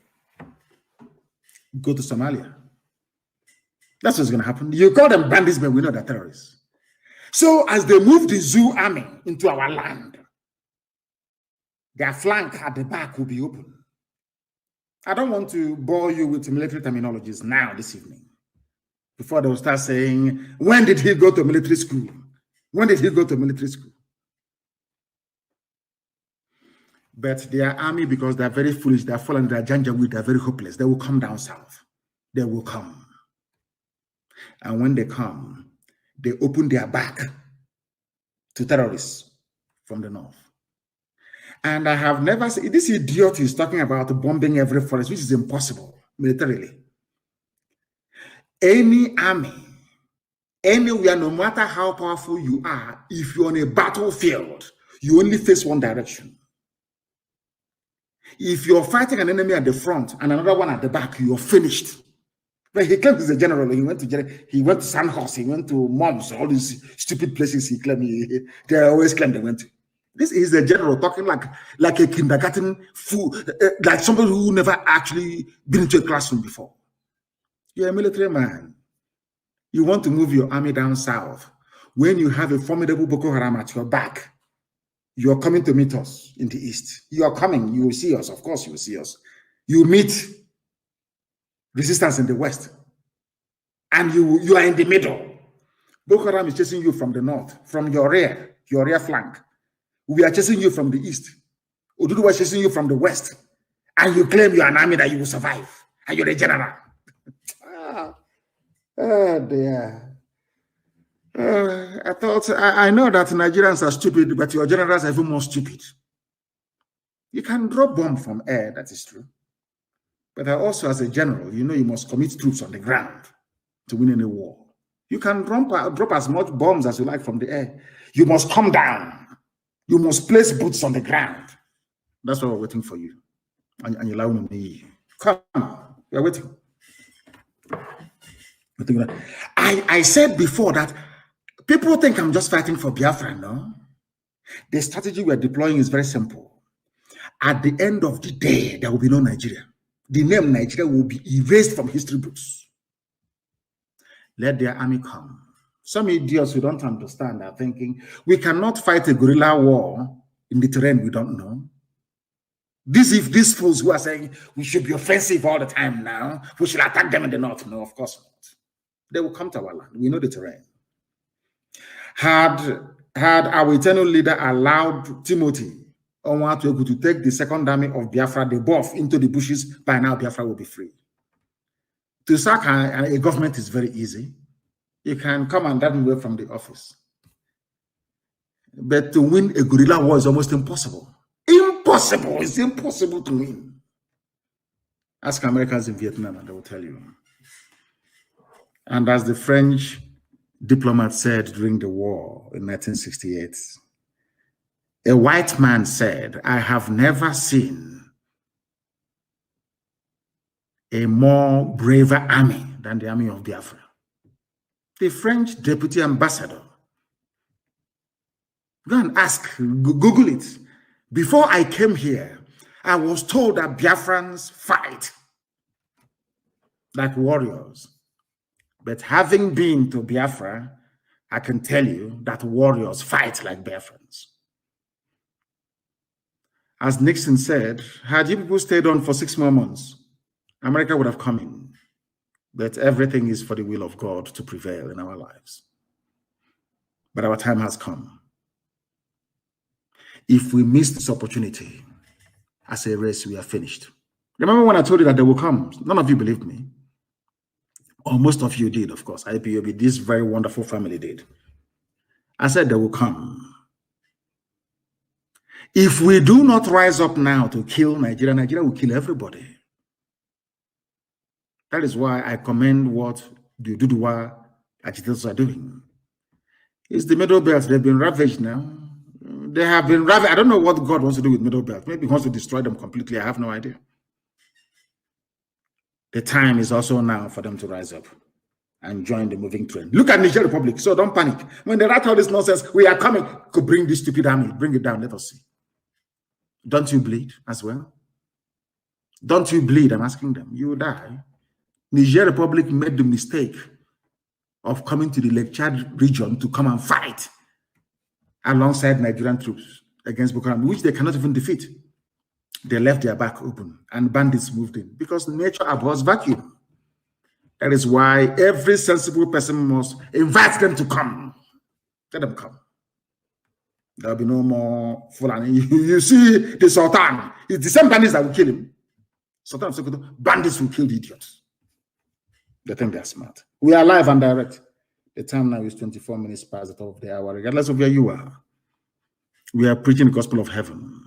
Go to Somalia. That's what's going to happen. You call them bandits, but we know they're terrorists. So as they move the Zoo army into our land, their flank at the back will be open. I don't want to bore you with military terminologies now this evening. Before they will start saying, when did he go to military school? When did he go to military school? But their army, because they're very foolish, they're fallen, they're janjaweed, they're very hopeless. They will come down south. They will come. And when they come, they open their back to terrorists from the north. And I have never seen, this idiot is talking about bombing every forest, which is impossible militarily. Any army, anywhere, no matter how powerful you are, if you're on a battlefield, you only face one direction. If you're fighting an enemy at the front and another one at the back, you're finished. But he claims he's a general. He went to Sandhurst, he went to Moms, all these stupid places he claimed. They always claim they went to. This is a general talking like a kindergarten fool, like somebody who never actually been into a classroom before. You're a military man. You want to move your army down south. When you have a formidable Boko Haram at your back, you're coming to meet us in the east. You are coming. You will see us. Of course, you will see us. You meet resistance in the west. And you are in the middle. Boko Haram is chasing you from the north, from your rear flank. We are chasing you from the east. Oduduwa is chasing you from the west. And you claim you are an army that you will survive. And you're a general. Dear. I know that Nigerians are stupid, but your generals are even more stupid. You can drop bomb from air, that is true. But also as a general, you know you must commit troops on the ground to win any war. You can drop as much bombs as you like from the air. You must come down. You must place boots on the ground. That's what we're waiting for you. And you allow me. Come, we're waiting. I said before that people think I'm just fighting for Biafra, no? The strategy we're deploying is very simple. At the end of the day, there will be no Nigeria. The name Nigeria will be erased from history books. Let their army come. Some idiots who don't understand are thinking, we cannot fight a guerrilla war in the terrain we don't know. These fools who are saying we should be offensive all the time now, we should attack them in the north. No, of course not. They will come to our land. We know the terrain. Had our eternal leader allowed Timothy Onwatuegu to take the second army of Biafra, the buff, into the bushes, by now Biafra will be free. To sack a government is very easy. You can come and drive away from the office. But to win a guerrilla war is almost impossible. Impossible. It's impossible to win. Ask Americans in Vietnam and they will tell you. And as the French diplomat said during the war in 1968, a white man said, I have never seen a more braver army than the army of Biafra. The French deputy ambassador. Go and ask, Google it. Before I came here, I was told that Biafrans fight like warriors. But having been to Biafra, I can tell you that warriors fight like Biafrans. As Nixon said, had you people stayed on for 6 more months, America would have come in. But everything is for the will of God to prevail in our lives. But our time has come. If we miss this opportunity, as a race, we are finished. Remember when I told you that they will come? None of you believed me. Or most of you did, of course. IPOB, this very wonderful family did. I said they will come. If we do not rise up now to kill Nigeria, Nigeria will kill everybody. That is why I commend what the Duduwa agitators are doing. It's the Middle Belt. They've been ravaged now. They have been ravaged. I don't know what God wants to do with Middle Belt. Maybe he wants to destroy them completely. I have no idea. The time is also now for them to rise up and join the moving train. Look at Niger Republic. So don't panic. When they write all this nonsense, we are coming. Could bring this stupid army. Bring it down. Let us see. Don't you bleed as well? Don't you bleed? I'm asking them. You will die. Niger Republic made the mistake of coming to the Lake Chad region to come and fight alongside Nigerian troops against Boko Haram, which they cannot even defeat. They left their back open and bandits moved in because nature abhors vacuum. That is why every sensible person must invite them to come. Let them come. There'll be no more Fulani. You see the Sultan. It's the same bandits that will kill him. Sultan of Sokoto, bandits will kill the idiots. They think they're smart. We are live and direct. The time now is 24 minutes past the top of the hour. Regardless of where you are, we are preaching the gospel of heaven,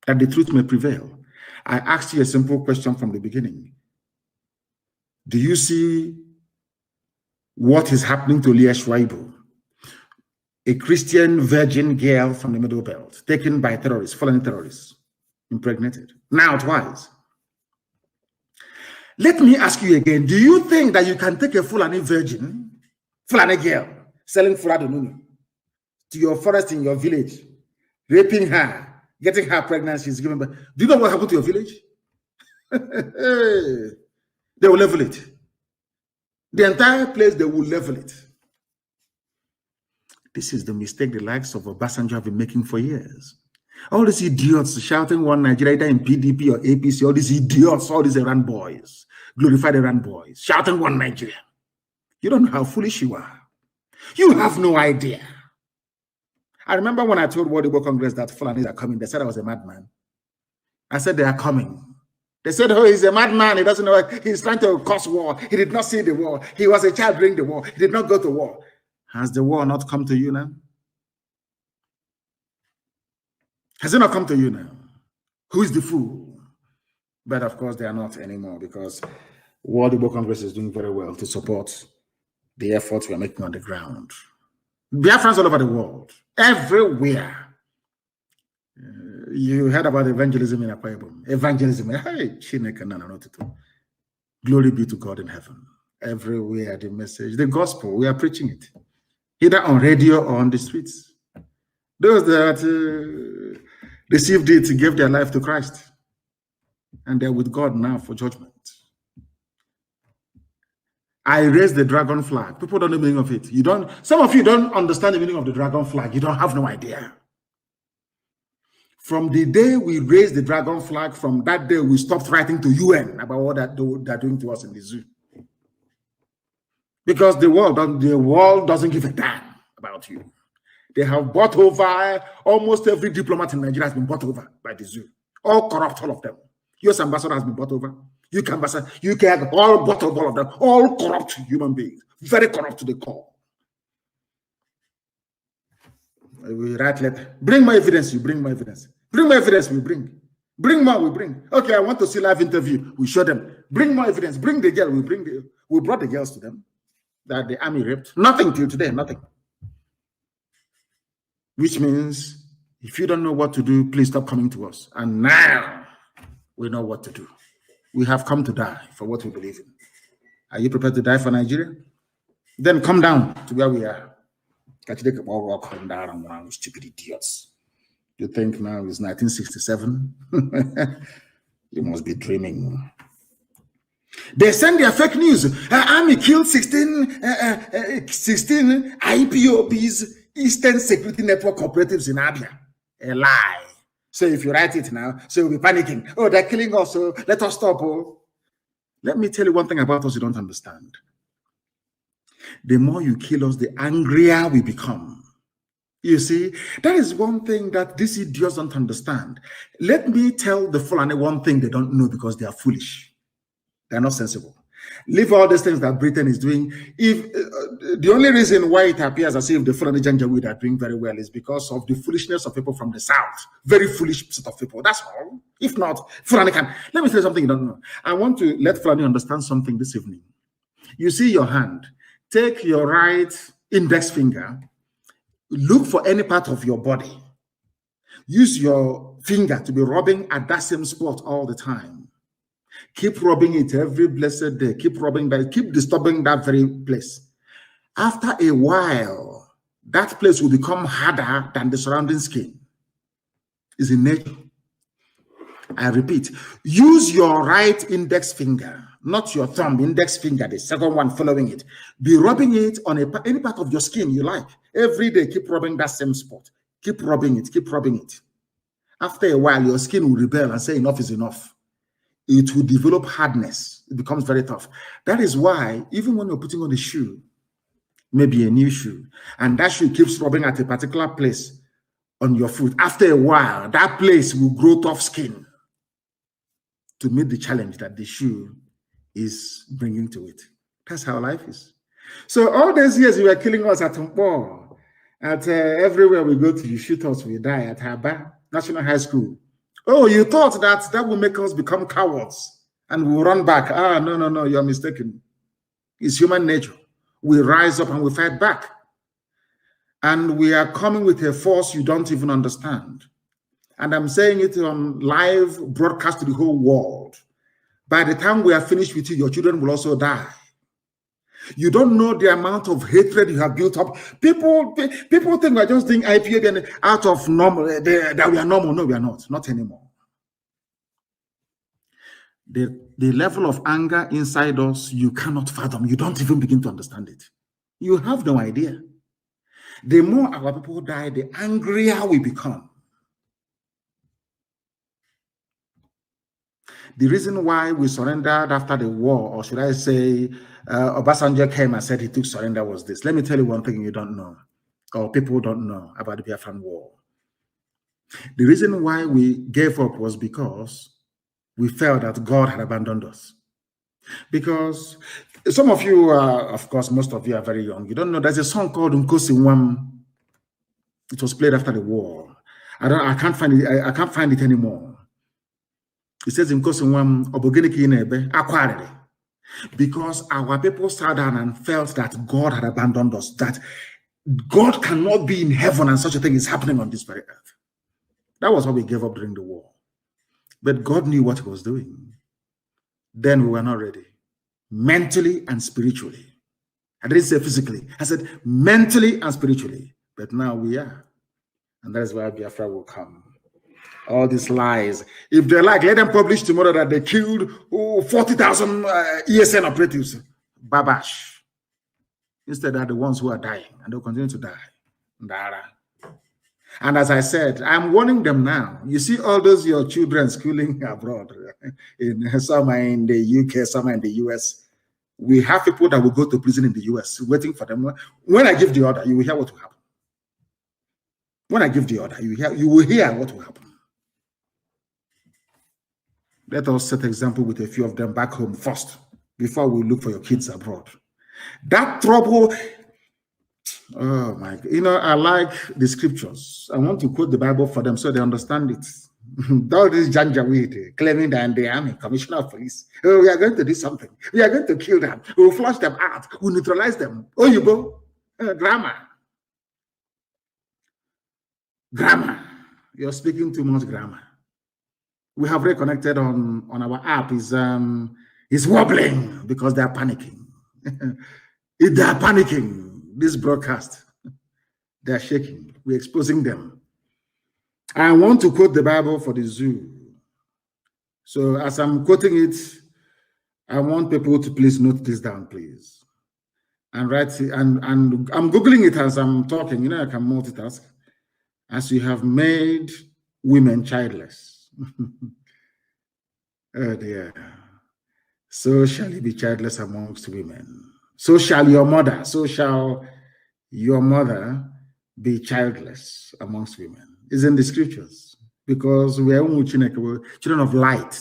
that the truth may prevail. I asked you a simple question from the beginning. Do you see what is happening to Leah Schwaibu, a Christian virgin girl from the Middle Belt, taken by terrorists, Fulani terrorists, impregnated, now twice? Let me ask you again, do you think that you can take a Fulani virgin, Fulani girl, selling Fulani to your forest in your village, raping her, getting her pregnant, she's giving birth? Do you know what happened to your village? They will level it. The entire place, they will level it. This is the mistake the likes of Obasanjo have been making for years. All these idiots shouting one Nigeria, either in PDP or APC, all these idiots, all these Iran boys, glorified Iran boys, shouting one Nigeria. You don't know how foolish you are. You have no idea. I remember when I told World Igbo Congress that Fulani are coming, they said I was a madman. I said they are coming. They said, oh, he's a madman. He doesn't know. He's trying to cause war. He did not see the war. He was a child during the war. He did not go to war. Has the war not come to you now? Has it not come to you now? Who is the fool? But of course, they are not anymore because World Igbo Congress is doing very well to support the efforts we are making on the ground. Biafrans all over the world, everywhere. You heard about evangelism in Akwa Ibom. Evangelism. Hey, glory be to God in heaven. Everywhere the message, the gospel, we are preaching it, either on radio or on the streets. Those that received it, gave their life to Christ. And they're with God now for judgment. I raised the dragon flag. People don't know the meaning of it. Some of you don't understand the meaning of the dragon flag. You don't have no idea. From the day we raised the dragon flag, from that day we stopped writing to UN about what they're doing to us in the zoo. Because the world doesn't give a damn about you. They have bought over, almost every diplomat in Nigeria has been bought over by the zoo. All corrupt, all of them. US ambassador has been bought over. UK ambassador, UK, all bought over, all of them. All corrupt human beings. Very corrupt to the core. We write letter. Bring my evidence, you bring my evidence. Bring my evidence, we bring. Bring more, we bring. Okay, I want to see live interview. We show them. Bring more evidence. Bring the girl. We brought the girls to them that the army raped. Nothing till today, nothing. Which means if you don't know what to do, please stop coming to us. And now we know what to do. We have come to die for what we believe in. Are you prepared to die for Nigeria? Then come down to where we are. Stupid idiots. You think now it's 1967? You must be dreaming. They send their fake news. Army killed 16 IPOBs, Eastern Security Network operatives in Abia. A lie. So if you write it now, so we'll be panicking. Oh, they're killing us, so let us stop. Oh. Let me tell you one thing about us you don't understand. The more you kill us, the angrier we become. You see, that is one thing that these idiots don't understand. Let me tell the Fulani one thing they don't know because they are foolish. They're not sensible. Leave all these things that Britain is doing. If the only reason why it appears as if the Fulani janjaweed are doing very well is because of the foolishness of people from the south. Very foolish set of people. That's all. If not, Fulani can. Let me tell you something you don't know. I want to let Fulani understand something this evening. You see your hand. Take your right index finger. Look for any part of your body. Use your finger to be rubbing at that same spot all the time. Keep rubbing it every blessed day. Keep rubbing that. Keep disturbing that very place. After a while, that place will become harder than the surrounding skin. It's in nature. I repeat, use your right index finger, not your thumb, index finger, the second one following it. Be rubbing it on any part of your skin you like. Every day, keep rubbing that same spot. Keep rubbing it, keep rubbing it. After a while, your skin will rebel and say enough is enough. It will develop hardness. It becomes very tough. That is why, even when you're putting on a shoe, maybe a new shoe, and that shoe keeps rubbing at a particular place on your foot, after a while, that place will grow tough skin to meet the challenge that the shoe is bringing to it. That's how life is. So all these years you were killing us at Mpo, at everywhere we go to, you shoot us, we die at Haba National High School. Oh, you thought that will make us become cowards and we'll run back. Ah, no, you're mistaken. It's human nature. We rise up and we fight back. And we are coming with a force you don't even understand. And I'm saying it on live broadcast to the whole world. By the time we are finished with you, your children will also die. You don't know the amount of hatred you have built up. People think we're just doing IPA and out of normal, that we are normal. No, we are not anymore. The level of anger inside us, you cannot fathom. You don't even begin to understand it. You have no idea. The more our people die, the angrier we become. The reason why we surrendered after the war, or should I say, Obasanjo came and said he took surrender was this. Let me tell you one thing you don't know, or people don't know about the Biafran war. The reason why we gave up was because we felt that God had abandoned us. Because some of you, of course, most of you are very young. You don't know, there's a song called Nkosi Nwam. It was played after the war. I can't find it. I can't find it anymore. It says in Kosinwam, because our people sat down and felt that God had abandoned us, that God cannot be in heaven and such a thing is happening on this very earth. That was why we gave up during the war. But God knew what he was doing. Then we were not ready, mentally and spiritually. I didn't say physically. I said mentally and spiritually. But now we are. And that is why Biafra will come. All these lies. If they like, let them publish tomorrow that they killed 40,000 ESN operatives. Babash. Instead, they're the ones who are dying, and they'll continue to die. And as I said, I'm warning them now. You see all those your children schooling abroad, some are in the UK, some are in the US. We have people that will go to prison in the US waiting for them. When I give the order, you will hear what will happen. When I give the order, you will hear what will happen. Let us set example with a few of them back home first, before we look for your kids abroad. That trouble, oh my God. You know, I like the scriptures. I want to quote the Bible for them so they understand it. All this janjaweed claiming that they are commissioner of police. Oh, we are going to do something. We are going to kill them. We'll flush them out. We'll neutralize them. Oh, you go. Grammar. Grammar. You're speaking too much grammar. We have reconnected on our app is wobbling because they are panicking. They are panicking. This broadcast, they are shaking. We're exposing them. I want to quote the Bible for the zoo. So as I'm quoting it, I want people to please note this down, please. And write it, and I'm Googling it as I'm talking. You know, I can multitask. As you have made women childless. Oh dear. So shall you be childless amongst women. So shall your mother be childless amongst women. It's in the scriptures. Because we are children of light.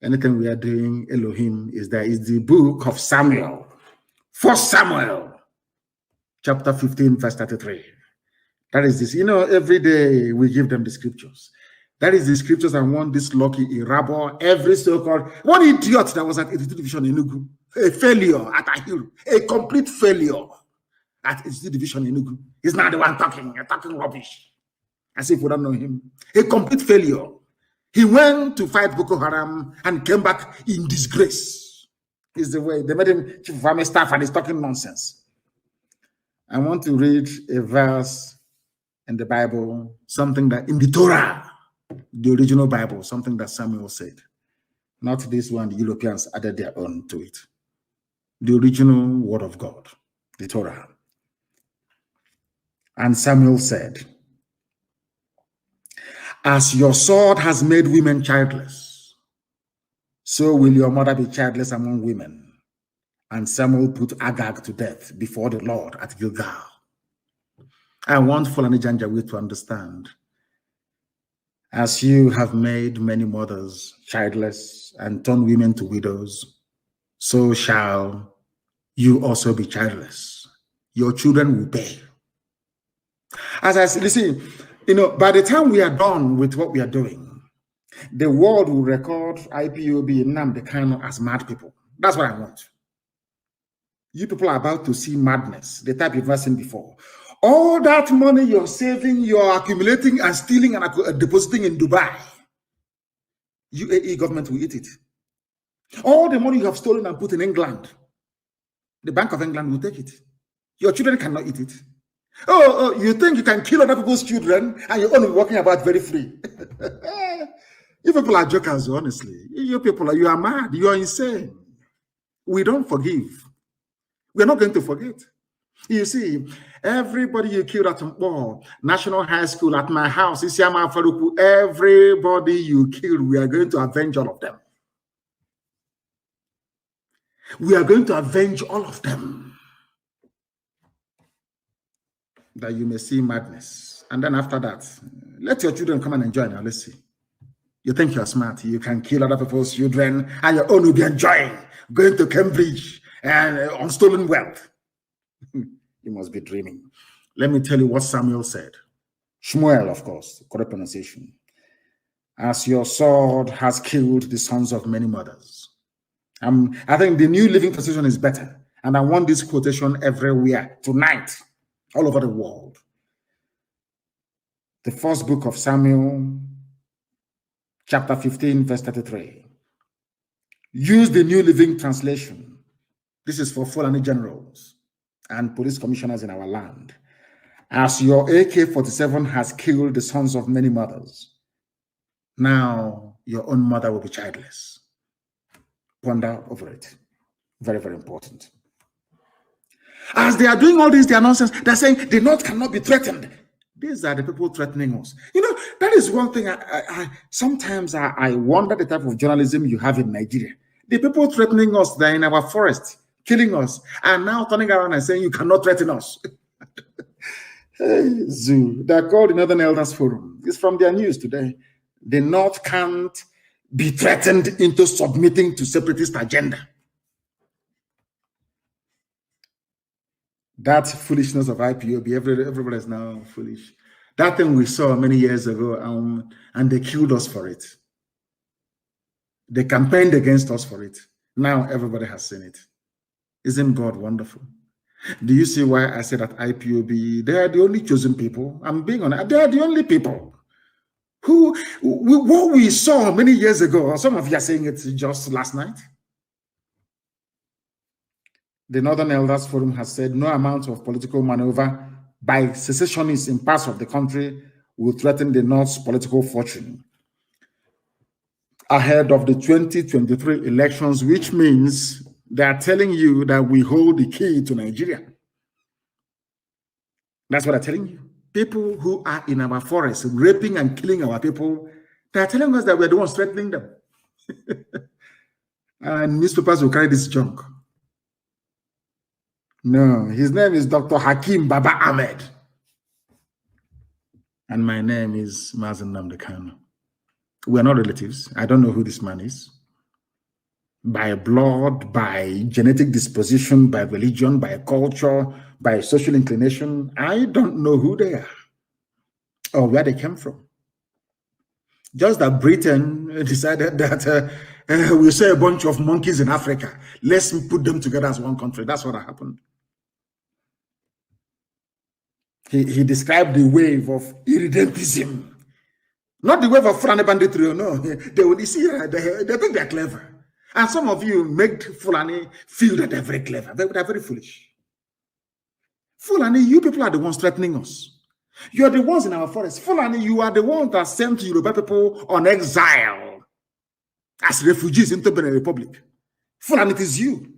Anything we are doing, Elohim is there. It's the book of Samuel. 1 Samuel, chapter 15, verse 33. That is this. You know, every day we give them the scriptures. That is the scriptures. I want this lucky Irabo, every so-called one idiot that was at 82 Division in Enugu, a failure at Ahiru, a complete failure at 82 Division in Enugu. He's not the one talking rubbish, as if we don't know him. A complete failure. He went to fight Boko Haram and came back in disgrace. Is the way they made him chief of army staff, and he's talking nonsense. I want to read a verse in the Bible, something that in the Torah, the original Bible, something that Samuel said. Not this one, the Europeans added their own to it. The original word of God, the Torah. And Samuel said, as your sword has made women childless, so will your mother be childless among women. And Samuel put Agag to death before the Lord at Gilgal. I want Fulani Janjaweed to understand, as you have made many mothers childless and turned women to widows, so shall you also be childless. Your children will bear. As I said, listen, you know, by the time we are done with what we are doing, the world will record IPOB and Nnamdi Kanu as mad people. That's what I want. You people are about to see madness, the type you've never seen before. All that money you're saving, you're accumulating and stealing and depositing in Dubai, UAE government will eat it. All the money you have stolen and put in England, the Bank of England will take it. Your children cannot eat it. Oh, you think you can kill other people's children and you're only walking about very free? You people are jokers, honestly. You people, you are mad. You are insane. We don't forgive. We're not going to forget. You see, everybody you killed at Mpo, National High School, at my house, Isiama Faruku, everybody you killed, we are going to avenge all of them. We are going to avenge all of them. That you may see madness. And then after that, let your children come and enjoy now. Let's see. You think you're smart. You can kill other people's children and your own will be enjoying, going to Cambridge and on stolen wealth. You must be dreaming. Let me tell you what Samuel said. Shmuel, of course, correct pronunciation. As your sword has killed the sons of many mothers. I think the New Living Translation is better. And I want this quotation everywhere, tonight, all over the world. The first book of Samuel, chapter 15, verse 33. Use the New Living Translation. This is for Fulani generals and police commissioners in our land. As your AK-47 has killed the sons of many mothers, Now your own mother will be childless. Ponder over it. Very, very important. As they are doing all this, their nonsense, they're saying the North cannot be threatened. These are the people threatening us. You know, that is one thing sometimes I wonder the type of journalism you have in Nigeria. The people threatening us, they're in our forest, killing us, and now turning around and saying you cannot threaten us. Hey, Zoo, they're called the Northern Elders Forum. It's from their news today. The North can't be threatened into submitting to separatist agenda. That foolishness of IPOB, everybody is now foolish. That thing we saw many years ago, and they killed us for it. They campaigned against us for it. Now everybody has seen it. Isn't God wonderful? Do you see why I said that IPOB, they are the only chosen people? I'm being honest. They are the only people who, what we saw many years ago, some of you are saying it just last night. The Northern Elders Forum has said no amount of political maneuver by secessionists in parts of the country will threaten the North's political fortune ahead of the 2023 elections, which means they are telling you that we hold the key to Nigeria. That's what they're telling you. People who are in our forests, raping and killing our people, they are telling us that we're the ones threatening them. And newspapers will carry this junk. No, his name is Dr. Hakim Baba Ahmed. And my name is Mazi Nnamdi Kanu. We are not relatives. I don't know who this man is. By blood, by genetic disposition, by religion, by culture, by social inclination, I don't know who they are or where they came from. Just that Britain decided that we saw a bunch of monkeys in Africa. Let's put them together as one country. That's what happened. He described the wave of irredentism. Not the wave of Fulani banditry, no. They will see, they think they're clever. And some of you make Fulani feel that they're very clever. They're very foolish. Fulani, you people are the ones threatening us. You're the ones in our forest. Fulani, you are the ones that sent Yoruba people on exile as refugees into Benin Republic. Fulani, it is you.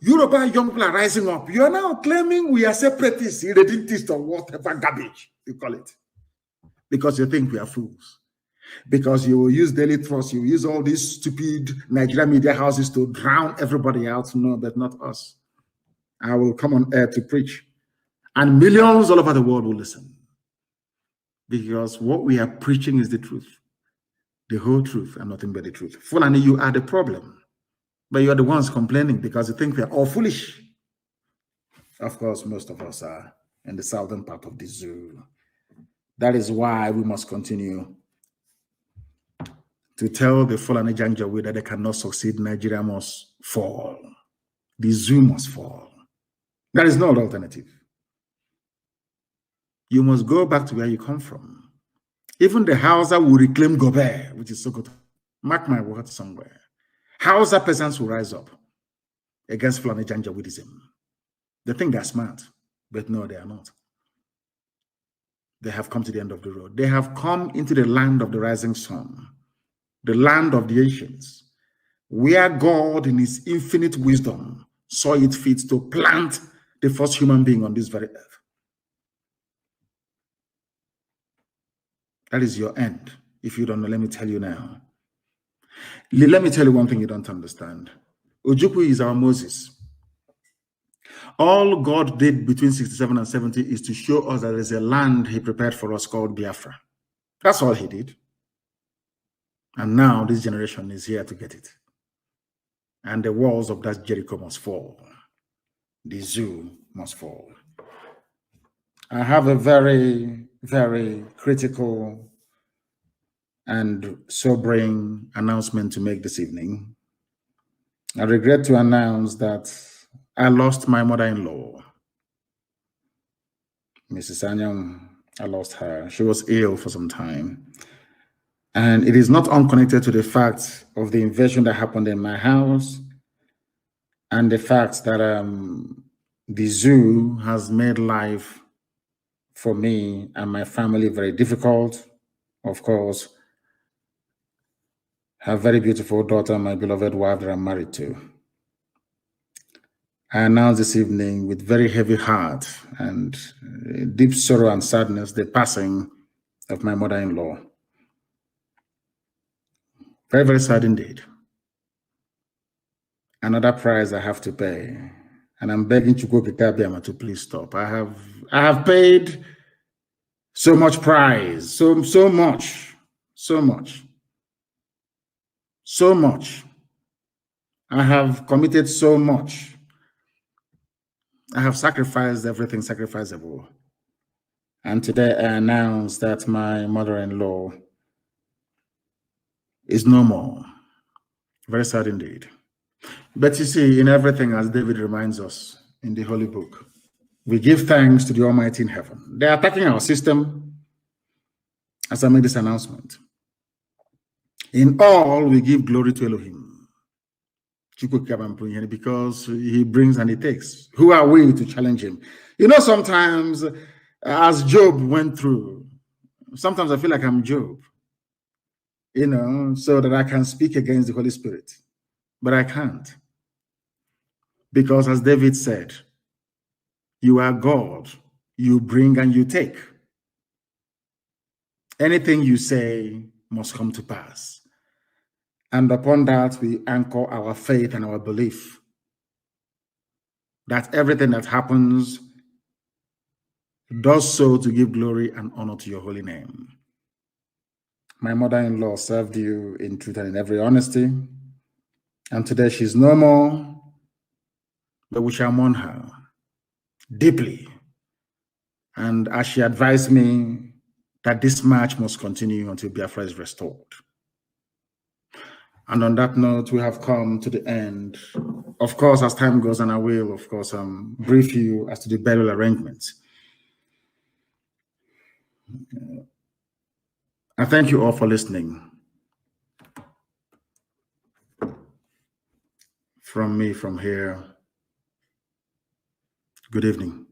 Yoruba young people are rising up. You are now claiming we are separatists, irredentists, or whatever garbage you call it. Because you think we are fools. Because you will use Daily Trust, you will use all these stupid Nigerian media houses to drown everybody out. No, but not us. I will come on air to preach. And millions all over the world will listen. Because what we are preaching is the truth. The whole truth and nothing but the truth. Fulani, you are the problem. But you are the ones complaining because you think we are all foolish. Of course, most of us are in the southern part of the zoo. That is why we must continue to tell the Fulani janjaweed that they cannot succeed. Nigeria must fall. The zoo must fall. There is no alternative. You must go back to where you come from. Even the Hausa will reclaim Gobe, which is Sokoto. Mark my words somewhere. Hausa peasants will rise up against Fulani janjaweedism. They think they're smart, but no, they are not. They have come to the end of the road. They have come into the land of the rising sun, the land of the ancients, where God in his infinite wisdom saw it fit to plant the first human being on this very earth. That is your end. If you don't know, let me tell you now. Let me tell you one thing you don't understand. Ojukwu is our Moses. All God did between 67 and 70 is to show us that there's a land he prepared for us called Biafra. That's all he did. And now this generation is here to get it. And the walls of that Jericho must fall. The zoo must fall. I have a very, very critical and sobering announcement to make this evening. I regret to announce that I lost my mother-in-law, Mrs. Anyang. I lost her. She was ill for some time. And it is not unconnected to the fact of the invasion that happened in my house and the fact that the zoo has made life for me and my family very difficult. Of course, her very beautiful daughter, my beloved wife that I'm married to. I announce this evening with very heavy heart and deep sorrow and sadness the passing of my mother-in-law. Very, very sad indeed. Another price I have to pay. And I'm begging Chukwu Kikabiama to please stop. I have paid so much price, so much. I have committed so much. I have sacrificed everything sacrificable. And today I announce that my mother-in-law is no more. Very sad indeed. But you see, in everything, as David reminds us in the Holy Book, we give thanks to the Almighty in heaven. They are attacking our system as I make this announcement. In all, we give glory to Elohim, because he brings and he takes. Who are we to challenge him? You know, sometimes, as Job went through, sometimes I feel like I'm Job, you know, so that I can speak against the Holy Spirit. But I can't. Because as David said, you are God, you bring and you take. Anything you say must come to pass. And upon that, we anchor our faith and our belief that everything that happens does so to give glory and honor to your holy name. My mother-in-law served you in truth and in every honesty. And today she's no more, but we shall mourn her deeply. And as she advised me that this march must continue until Biafra is restored. And on that note, we have come to the end. Of course, as time goes on, I will, of course, brief you as to the burial arrangements. I thank you all for listening. From me, from here, good evening.